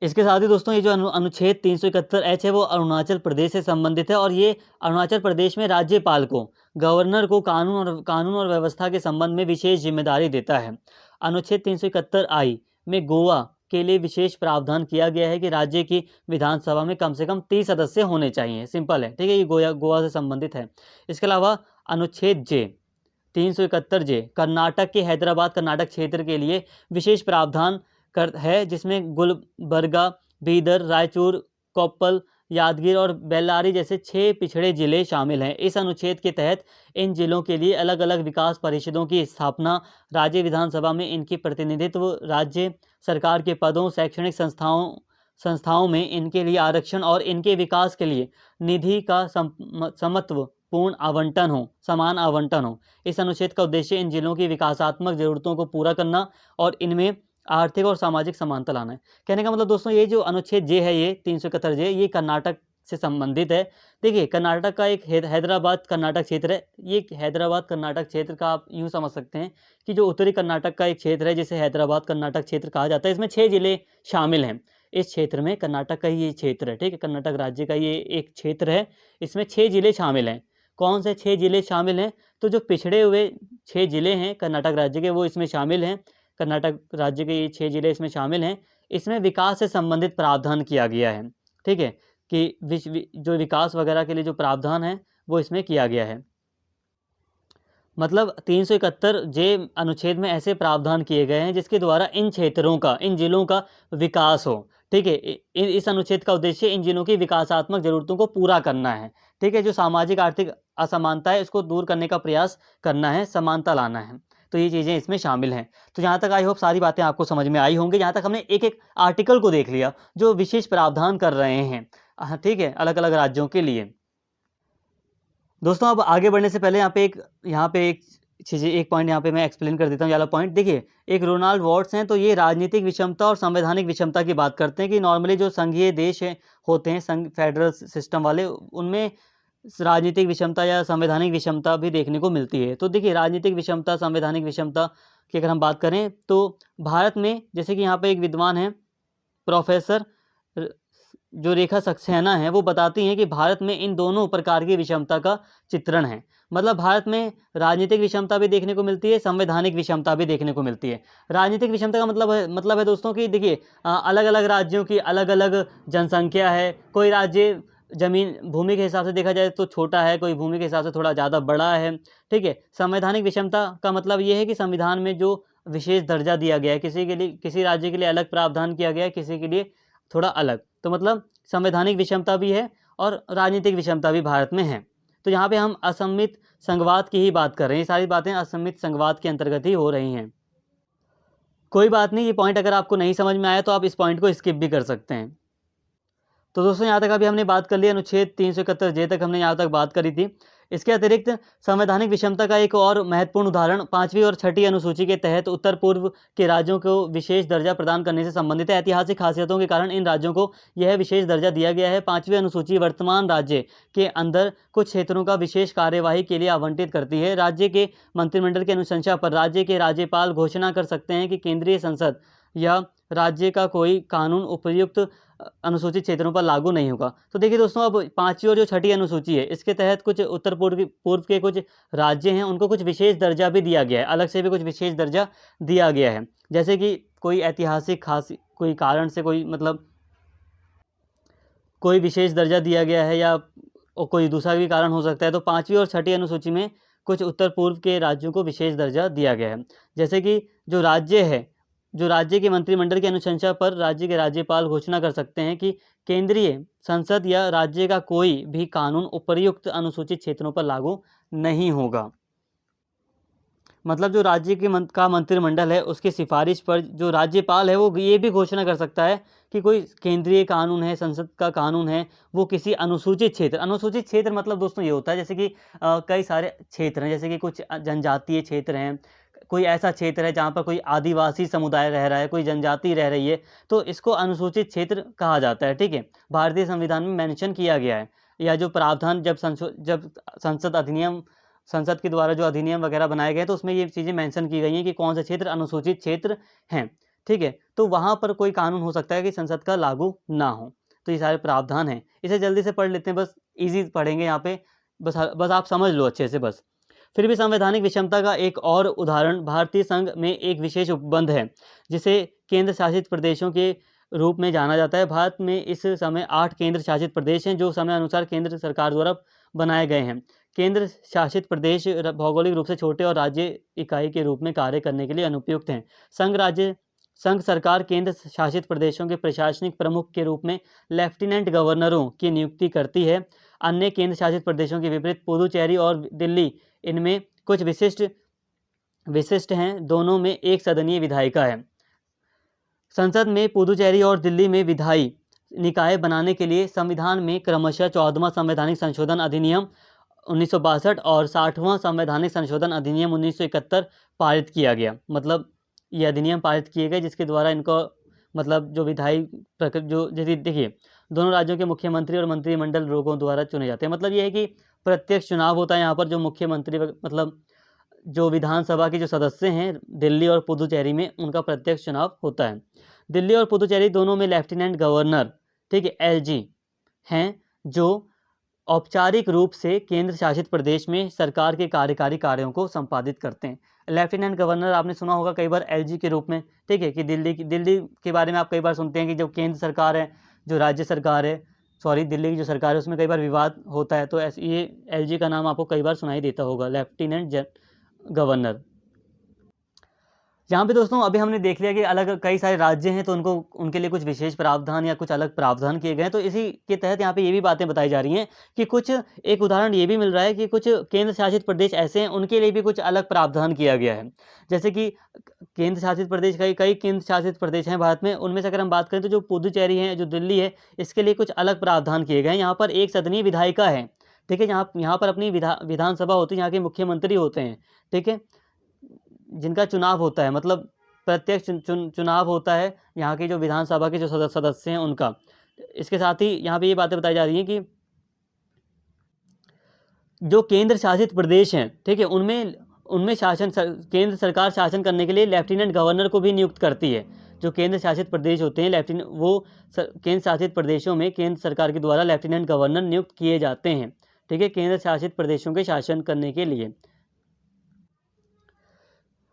इसके साथ ही दोस्तों, ये जो अनुच्छेद 371 एच है वो अरुणाचल प्रदेश से संबंधित है और ये अरुणाचल प्रदेश में राज्यपाल को, गवर्नर को कानून और व्यवस्था के संबंध में विशेष जिम्मेदारी देता है। अनुच्छेद 371 आई में गोवा के लिए विशेष प्रावधान किया गया है कि राज्य की विधानसभा में कम से कम 30 सदस्य होने चाहिए। सिंपल है, ठीक है, ये गोवा से संबंधित है। इसके अलावा अनुच्छेद जे 371 जे कर्नाटक के हैदराबाद कर्नाटक क्षेत्र के लिए विशेष प्रावधान है, जिसमें गुलबर्गा, बीदर, रायचूर, कोप्पल, यादगीर और बेल्लारी जैसे 6 पिछड़े जिले शामिल हैं। इस अनुच्छेद के तहत इन जिलों के लिए अलग अलग विकास परिषदों की स्थापना, राज्य विधानसभा में इनकी प्रतिनिधित्व, राज्य सरकार के पदों, शैक्षणिक संस्थाओं में इनके लिए आरक्षण और इनके विकास के लिए निधि का समत्वपूर्ण आवंटन हो, समान आवंटन हो। इस अनुच्छेद का उद्देश्य इन जिलों की विकासात्मक जरूरतों को पूरा करना और इनमें आर्थिक और सामाजिक समानता लाना है। कहने का मतलब दोस्तों, ये जो अनुच्छेद जे है, ये 371 जे, ये कर्नाटक से संबंधित है। देखिए, कर्नाटक का एक हैदराबाद कर्नाटक क्षेत्र है। ये हैदराबाद कर्नाटक क्षेत्र का आप यूँ समझ सकते हैं कि जो उत्तरी कर्नाटक का एक क्षेत्र है, जिसे हैदराबाद कर्नाटक क्षेत्र कहा जाता है, इसमें 6 जिले शामिल हैं। इस क्षेत्र में कर्नाटक का ही ये क्षेत्र है, ठीक है, कर्नाटक राज्य का ये एक क्षेत्र है। इसमें 6 जिले शामिल हैं। कौन से 6 जिले शामिल हैं? तो जो पिछड़े हुए 6 जिले हैं कर्नाटक राज्य के, वो इसमें शामिल हैं। कर्नाटक राज्य के ये 6 जिले इसमें शामिल हैं। इसमें विकास से संबंधित प्रावधान किया गया है, ठीक है, कि जो विकास वगैरह के लिए जो प्रावधान है वो इसमें किया गया है। मतलब 371 जे अनुच्छेद में ऐसे प्रावधान किए गए हैं जिसके द्वारा इन क्षेत्रों का, इन जिलों का विकास हो, ठीक है। इस अनुच्छेद का उद्देश्य इन जिलों की विकासात्मक जरूरतों को पूरा करना है, ठीक है। जो सामाजिक आर्थिक असमानता है, इसको दूर करने का प्रयास करना है, समानता लाना है। तो ये चीज़ें इसमें शामिल हैं। तो यहाँ तक आई होप सारी बातें आपको समझ में आई होंगी। यहाँ तक हमने एक एक आर्टिकल को देख लिया जो विशेष प्रावधान कर रहे हैं, ठीक है, अलग अलग राज्यों के लिए। दोस्तों, अब आगे बढ़ने से पहले एक पॉइंट यहाँ पे मैं एक्सप्लेन कर देता हूँ। वाला पॉइंट देखिए, एक रोनाल्ड वॉट्स हैं, तो ये राजनीतिक विषमता और संवैधानिक विषमता की बात करते हैं कि नॉर्मली जो संघीय देश होते हैं, फेडरल सिस्टम वाले, उनमें राजनीतिक विषमता या संवैधानिक विषमता भी देखने को मिलती है। तो देखिए, राजनीतिक विषमता, संवैधानिक विषमता की अगर हम बात करें तो भारत में, जैसे कि यहाँ पे एक विद्वान है प्रोफेसर जो रेखा सक्सेना है, वो बताती हैं कि भारत में इन दोनों प्रकार की विषमता का चित्रण है। मतलब भारत में राजनीतिक विषमता भी देखने को मिलती है, संवैधानिक विषमता भी देखने को मिलती है। राजनीतिक विषमता का मतलब है दोस्तों कि देखिए, अलग अलग राज्यों की अलग अलग जनसंख्या है। कोई राज्य जमीन भूमि के हिसाब से देखा जाए तो छोटा है, कोई भूमि के हिसाब से थोड़ा ज़्यादा बड़ा है, ठीक है। संवैधानिक विषमता का मतलब ये है कि संविधान में जो विशेष दर्जा दिया गया है, किसी के लिए, किसी राज्य के लिए अलग प्रावधान किया गया है, किसी के लिए थोड़ा अलग। तो मतलब संवैधानिक विषमता भी है और राजनीतिक विषमता भी भारत में है। तो यहाँ पे हम असममित संघवाद की ही बात कर रहे हैं। ये सारी बातें असममित संघवाद के अंतर्गत ही हो रही हैं। कोई बात नहीं, ये पॉइंट अगर आपको नहीं समझ में आया तो आप इस पॉइंट को स्किप भी कर सकते हैं। तो दोस्तों, यहाँ तक अभी हमने बात कर ली अनुच्छेद 371 जे तक हमने यहाँ तक बात करी थी। इसके अतिरिक्त संवैधानिक विषमता का एक और महत्वपूर्ण उदाहरण 5वीं और 6ठी अनुसूची के तहत उत्तर पूर्व के राज्यों को विशेष दर्जा प्रदान करने से संबंधित है। ऐतिहासिक खासियतों के कारण इन राज्यों को यह विशेष दर्जा दिया गया है। 5वीं अनुसूची वर्तमान राज्य के अंदर कुछ क्षेत्रों का विशेष कार्यवाही के लिए आवंटित करती है। राज्य के मंत्रिमंडल की अनुशंसा पर राज्य के राज्यपाल घोषणा कर सकते हैं कि केंद्रीय संसद या राज्य का कोई कानून उपयुक्त अनुसूचित क्षेत्रों पर लागू नहीं होगा। तो देखिए दोस्तों, अब 5वीं और जो 6ठी अनुसूची है, इसके तहत कुछ उत्तर पूर्व के कुछ राज्य हैं, उनको कुछ विशेष दर्जा भी दिया गया है, अलग से भी कुछ विशेष दर्जा दिया गया है। जैसे कि कोई ऐतिहासिक कोई कारण से कोई विशेष दर्जा दिया गया है, या कोई दूसरा भी कारण हो सकता है। तो 5वीं और 6ठी अनुसूची में कुछ उत्तर पूर्व के राज्यों को विशेष दर्जा दिया गया है। जैसे कि जो राज्य के मंत्रिमंडल की अनुशंसा पर राज्य के राज्यपाल घोषणा कर सकते हैं कि केंद्रीय संसद या राज्य का कोई भी कानून उपर्युक्त अनुसूचित क्षेत्रों पर लागू नहीं होगा। मतलब जो राज्य का मंत्रिमंडल है, उसकी सिफारिश पर जो राज्यपाल है, वो ये भी घोषणा कर सकता है कि कोई केंद्रीय कानून है, संसद का कानून है, वो किसी अनुसूचित क्षेत्र मतलब दोस्तों ये होता है, जैसे कि कई सारे क्षेत्र हैं, जैसे कि कुछ जनजातीय क्षेत्र हैं, कोई ऐसा क्षेत्र है जहाँ पर कोई आदिवासी समुदाय रह रहा है, कोई जनजाति रह रही है, तो इसको अनुसूचित क्षेत्र कहा जाता है, ठीक है। भारतीय संविधान में मेंशन किया गया है, या जो प्रावधान जब संसद के द्वारा जो अधिनियम वगैरह बनाए गए, तो उसमें ये चीज़ें मेंशन की गई हैं कि कौन से क्षेत्र अनुसूचित क्षेत्र हैं, ठीक है। तो वहाँ पर कोई कानून हो सकता है कि संसद का लागू ना हो। तो ये सारे प्रावधान हैं। इसे जल्दी से पढ़ लेते हैं, बस ईजी पढ़ेंगे यहाँ पे, बस आप समझ लो अच्छे से बस। फिर भी संवैधानिक विषमता का एक और उदाहरण भारतीय संघ में एक विशेष उपबंध है, जिसे केंद्र शासित प्रदेशों के रूप में जाना जाता है। भारत में इस समय 8 केंद्र शासित प्रदेश हैं, जो समय अनुसार केंद्र सरकार द्वारा बनाए गए हैं। केंद्र शासित प्रदेश भौगोलिक रूप से छोटे और राज्य इकाई के रूप में कार्य करने के लिए अनुपयुक्त हैं। संघ सरकार केंद्र शासित प्रदेशों के प्रशासनिक प्रमुख के रूप में लेफ्टिनेंट गवर्नरों की नियुक्ति करती है। अन्य केंद्र शासित प्रदेशों के विपरीत पुदुचेरी और दिल्ली इनमें कुछ विशिष्ट हैं। दोनों में एक सदनीय विधायिका है। संसद में पुदुचेरी और दिल्ली में विधायी निकाय बनाने के लिए संविधान में क्रमशः 14वां संवैधानिक संशोधन अधिनियम 1962 और 60वां संवैधानिक संशोधन अधिनियम 1971 पारित किया गया। मतलब ये अधिनियम पारित किए गए जिसके द्वारा इनको मतलब जो विधायी जो जैसे देखिए दोनों राज्यों के मुख्यमंत्री और मंत्रिमंडल लोगों द्वारा चुने जाते हैं। मतलब ये है कि प्रत्यक्ष चुनाव होता है यहाँ पर। जो मुख्यमंत्री मतलब जो विधानसभा के जो सदस्य हैं दिल्ली और पुदुचेरी में, उनका प्रत्यक्ष चुनाव होता है। दिल्ली और पुदुचेरी दोनों में लेफ्टिनेंट गवर्नर, ठीक है, एलजी हैं, जो औपचारिक रूप से केंद्र शासित प्रदेश में सरकार के कार्यकारी कार्यों को संपादित करते हैं। लेफ्टिनेंट गवर्नर आपने सुना होगा कई बार एलजी के रूप में, ठीक है, कि दिल्ली के बारे में आप कई बार सुनते हैं कि जो केंद्र सरकार है, जो राज्य सरकार है, सॉरी दिल्ली की जो सरकार है, उसमें कई बार विवाद होता है, तो ऐसे ये एलजी का नाम आपको कई बार सुनाई देता होगा, लेफ्टिनेंट गवर्नर। यहाँ पे दोस्तों अभी हमने देख लिया कि अलग कई सारे राज्य हैं, तो उनके लिए कुछ विशेष प्रावधान या कुछ अलग प्रावधान किए गए हैं। तो इसी के तहत यहाँ पे ये भी बातें बताई जा रही हैं कि कुछ एक उदाहरण ये भी मिल रहा है कि कुछ केंद्र शासित प्रदेश ऐसे हैं उनके लिए भी कुछ अलग प्रावधान किया गया है। जैसे कि केंद्र शासित प्रदेश कई केंद्र शासित प्रदेश हैं भारत में, उनमें से अगर हम बात करें तो जो पुदुचेरी है, जो दिल्ली है, इसके लिए कुछ अलग प्रावधान किए गए हैं। यहाँ पर एक सदनीय विधायिका है, ठीक है, यहाँ पर अपनी विधानसभा होती है, यहाँ के मुख्यमंत्री होते हैं, ठीक है, जिनका चुनाव होता है, मतलब प्रत्यक्ष चुनाव होता है यहाँ के जो विधानसभा के जो सदस्य हैं उनका। इसके साथ ही यहाँ पे ये बातें बताई जा रही हैं कि जो केंद्र शासित प्रदेश हैं, ठीक है, उनमें केंद्र सरकार शासन करने के लिए लेफ्टिनेंट गवर्नर को भी नियुक्त करती है। जो केंद्र शासित प्रदेश होते हैं केंद्र शासित प्रदेशों में केंद्र सरकार के द्वारा लेफ्टिनेंट गवर्नर नियुक्त किए जाते हैं, ठीक है, केंद्र शासित प्रदेशों के शासन करने के लिए।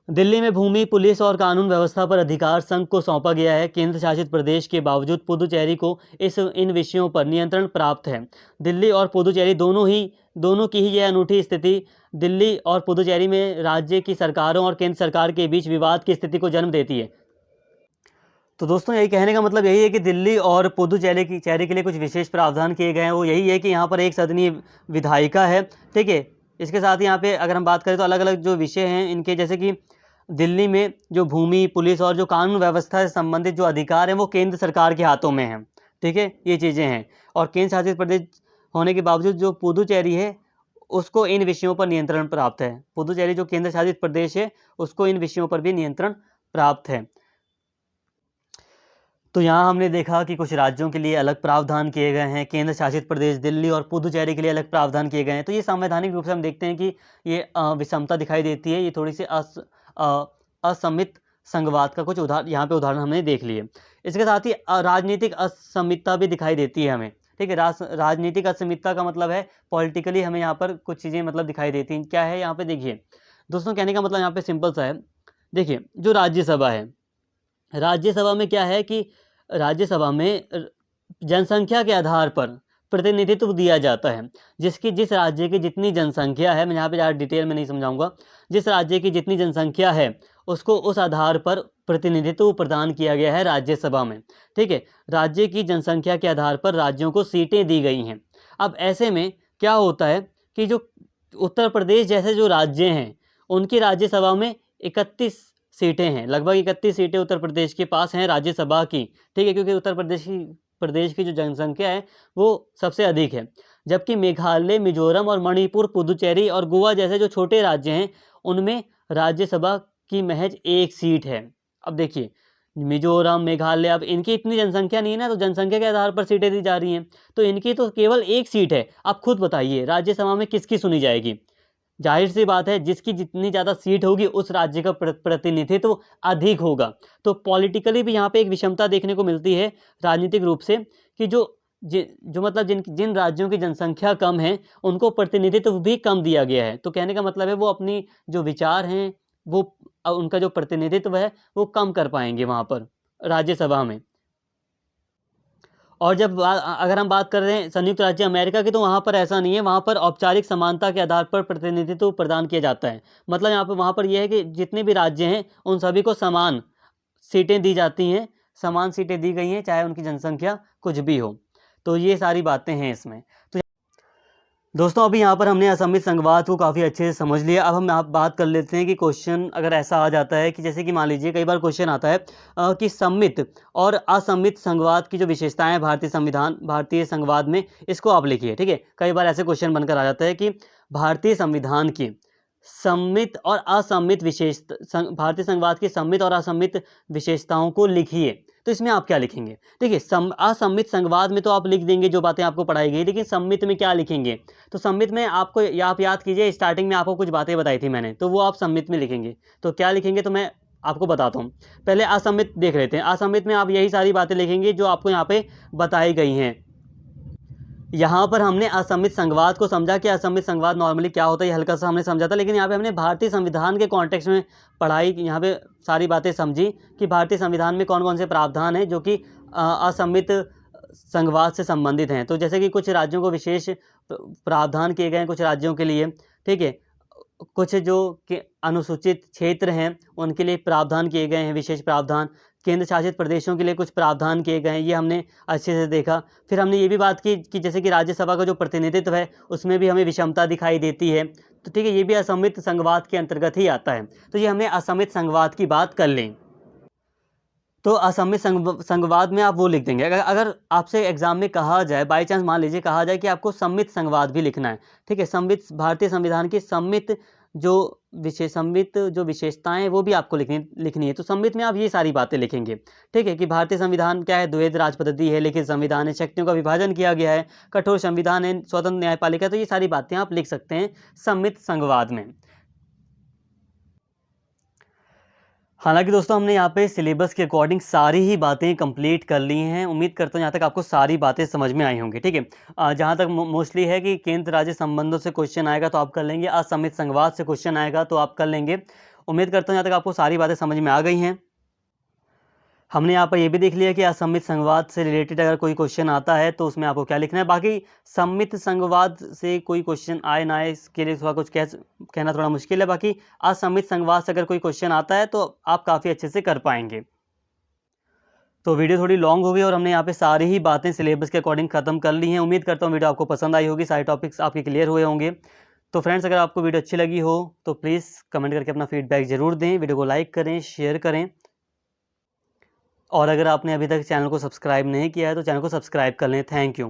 दिल्ली में भूमि, पुलिस और कानून व्यवस्था पर अधिकार संघ को सौंपा गया है। केंद्र शासित प्रदेश के बावजूद पुदुचेरी को इन विषयों पर नियंत्रण प्राप्त है। दिल्ली और पुदुचेरी दोनों की ही यह अनूठी स्थिति दिल्ली और पुदुचेरी में राज्य की सरकारों और केंद्र सरकार के बीच विवाद की स्थिति को जन्म देती है। तो दोस्तों यही कहने का मतलब यही है कि दिल्ली और पुदुचेरी के लिए कुछ विशेष प्रावधान किए गए हैं। वो यही है कि यहाँ पर एक सदनीय विधायिका है, ठीक है। इसके साथ ही यहाँ पे अगर हम बात करें तो अलग अलग जो विषय हैं इनके, जैसे कि दिल्ली में जो भूमि, पुलिस और जो कानून व्यवस्था से संबंधित जो अधिकार हैं वो केंद्र सरकार के हाथों में हैं, ठीक है, ये चीज़ें हैं। और केंद्र शासित प्रदेश होने के बावजूद जो पुदुचेरी है उसको इन विषयों पर नियंत्रण प्राप्त है। पुदुचेरी जो केंद्र शासित प्रदेश है उसको इन विषयों पर भी नियंत्रण प्राप्त है। तो यहाँ हमने देखा कि कुछ राज्यों के लिए अलग प्रावधान किए गए हैं, केंद्र शासित प्रदेश दिल्ली और पुदुचेरी के लिए अलग प्रावधान किए गए हैं। तो ये संवैधानिक रूप से हम देखते हैं कि ये विषमता दिखाई देती है, ये थोड़ी सी असमित संघवाद का कुछ यहाँ पे उदाहरण हमने देख लिए। इसके साथ ही राजनीतिक असमितता भी दिखाई देती है हमें, ठीक है। राजनीतिक असमितता का मतलब है पॉलिटिकली हमें यहाँ पर कुछ चीज़ें मतलब दिखाई देती हैं। क्या है यहाँ पे, देखिए दोस्तों, कहने का मतलब यहाँ पे सिंपल सा है। देखिए जो राज्यसभा है, राज्यसभा में क्या है कि राज्यसभा में जनसंख्या के आधार पर प्रतिनिधित्व दिया जाता है। जिस राज्य की जितनी जनसंख्या है, मैं यहाँ पे ज़्यादा डिटेल में नहीं समझाऊंगा, जिस राज्य की जितनी जनसंख्या है उसको उस आधार पर प्रतिनिधित्व प्रदान किया गया है राज्यसभा में, ठीक है। राज्य की जनसंख्या के आधार पर राज्यों को सीटें दी गई हैं। अब ऐसे में क्या होता है कि जो उत्तर प्रदेश जैसे जो राज्य हैं उनकी राज्यसभा में 31 सीटें हैं, लगभग 31 सीटें उत्तर प्रदेश के पास हैं राज्यसभा की, ठीक है, क्योंकि उत्तर प्रदेश की जो जनसंख्या है वो सबसे अधिक है। जबकि मेघालय, मिजोरम और मणिपुर, पुदुचेरी और गोवा जैसे जो छोटे राज्य हैं उनमें राज्यसभा की महज 1 सीट है। अब देखिए मिजोरम, मेघालय, अब इनकी इतनी जनसंख्या नहीं है ना, तो जनसंख्या के आधार पर सीटें दी जा रही हैं, तो इनकी तो केवल 1 सीट है। आप खुद बताइए राज्यसभा में किसकी सुनी जाएगी? जाहिर सी बात है जिसकी जितनी ज़्यादा सीट होगी उस राज्य का प्रतिनिधित्व अधिक होगा। तो पॉलिटिकली भी यहाँ पे एक विषमता देखने को मिलती है राजनीतिक रूप से कि जो मतलब जिन राज्यों की जनसंख्या कम है उनको प्रतिनिधित्व भी कम दिया गया है। तो कहने का मतलब है वो अपनी जो विचार हैं वो उनका जो प्रतिनिधित्व है वो कम कर पाएंगे वहाँ पर राज्यसभा में। और जब अगर हम बात कर रहे हैं संयुक्त राज्य अमेरिका की, तो वहाँ पर ऐसा नहीं है, वहाँ पर औपचारिक समानता के आधार पर प्रतिनिधित्व प्रदान किया जाता है। मतलब यहाँ पर वहाँ पर यह है कि जितने भी राज्य हैं उन सभी को समान सीटें दी जाती हैं, समान सीटें दी गई हैं, चाहे उनकी जनसंख्या कुछ भी हो। तो ये सारी बातें हैं इसमें। तो दोस्तों अभी यहाँ पर हमने असमित संघवाद को काफ़ी अच्छे से समझ लिया। अब हम आप बात कर लेते हैं कि क्वेश्चन अगर ऐसा आ जाता है कि जैसे कि मान लीजिए कई बार क्वेश्चन आता है कि सम्मित और असम्मित संघवाद की जो विशेषताएं हैं भारतीय संघवाद में, इसको आप लिखिए। ठीक है, कई बार ऐसे क्वेश्चन बनकर आ जाता है कि भारतीय संविधान की सम्मित और असम्मित भारतीय संघवाद की सम्मित और असम्मित विशेषताओं को लिखिए। तो इसमें आप क्या लिखेंगे? देखिए, असम्मित संघवाद में तो आप लिख देंगे जो बातें आपको पढ़ाई गई, लेकिन सम्मित में क्या लिखेंगे? तो सम्मित में आपको, आप याद कीजिए स्टार्टिंग में आपको कुछ बातें बताई थी मैंने, तो वो आप सम्मित में लिखेंगे। तो क्या लिखेंगे तो मैं आपको बताता हूँ। पहले असम्मित देख लेते हैं। असम्मित में आप यही सारी बातें लिखेंगे जो आपको यहाँ पे बताई गई हैं। यहाँ पर हमने असम्मित संघवाद को समझा कि असम्मित संघवाद नॉर्मली क्या होता है, ये हल्का सा हमने समझा था, लेकिन यहाँ पे हमने भारतीय संविधान के कॉन्टेक्स्ट में पढ़ाई, यहाँ पे सारी बातें समझी कि भारतीय संविधान में कौन कौन से प्रावधान हैं जो कि असम्मित संघवाद से संबंधित हैं। तो जैसे कि कुछ राज्यों को विशेष प्रावधान किए गए हैं, कुछ राज्यों के लिए, ठीक है, कुछ जो कि अनुसूचित क्षेत्र हैं उनके लिए प्रावधान किए गए हैं, विशेष प्रावधान, केंद्र शासित प्रदेशों के लिए कुछ प्रावधान किए गए हैं, ये हमने अच्छे से देखा। फिर हमने ये भी बात की कि जैसे कि राज्यसभा का जो प्रतिनिधित्व है उसमें भी हमें विषमता दिखाई देती है। तो ठीक है, ये भी असम्मित संघवाद के अंतर्गत ही आता है। तो ये हमने असम्मित संघवाद की बात कर ली। तो असम्मित संघवाद में आप वो लिख देंगे। अगर आपसे एग्जाम में कहा जाए, बाई चांस मान लीजिए कहा जाए कि आपको सम्मित संघवाद भी लिखना है, ठीक है, सम्मित भारतीय संविधान की सम्मित जो विशेषताएं हैं वो भी आपको लिखनी है। तो सम्मित में आप ये सारी बातें लिखेंगे। ठीक है, कि भारतीय संविधान क्या है, द्वैध राज पद्धति है, लिखित संविधान है, शक्तियों का विभाजन किया गया है, कठोर संविधान है, स्वतंत्र न्यायपालिका। तो ये सारी बातें आप लिख सकते हैं सम्मित संघवाद में। हालांकि दोस्तों हमने यहाँ पे सिलेबस के अकॉर्डिंग सारी ही बातें कंप्लीट कर ली हैं। उम्मीद करता हूँ यहाँ तक आपको सारी बातें समझ में आई होंगी। ठीक है, जहाँ तक मोस्टली है कि केंद्र राज्य संबंधों से क्वेश्चन आएगा तो आप कर लेंगे, असम्मित संघवाद से क्वेश्चन आएगा तो आप कर लेंगे। उम्मीद करता हूँ यहाँ तक आपको सारी बातें समझ में आ गई हैं। हमने यहाँ पर ये भी देख लिया कि असम्मित संघवाद से रिलेटेड अगर कोई क्वेश्चन आता है तो उसमें आपको क्या लिखना है। बाकी सम्मित संघवाद से कोई क्वेश्चन आए ना आए इसके लिए थोड़ा कुछ कहना थोड़ा मुश्किल है। बाकी असम्मित संघवाद से अगर कोई क्वेश्चन आता है तो आप काफ़ी अच्छे से कर पाएंगे। तो वीडियो थोड़ी लॉन्ग हो गई और हमने यहाँ पे सारी ही बातें सिलेबस के अकॉर्डिंग ख़त्म कर ली हैं। उम्मीद करता हूँ वीडियो आपको पसंद आई होगी, सारे टॉपिक्स आपके क्लियर हुए होंगे। तो फ्रेंड्स, अगर आपको वीडियो अच्छी लगी हो तो प्लीज़ कमेंट करके अपना फीडबैक ज़रूर दें, वीडियो को लाइक करें, शेयर करें। और अगर आपने अभी तक चैनल को सब्सक्राइब नहीं किया है तो चैनल को सब्सक्राइब कर लें। Thank you.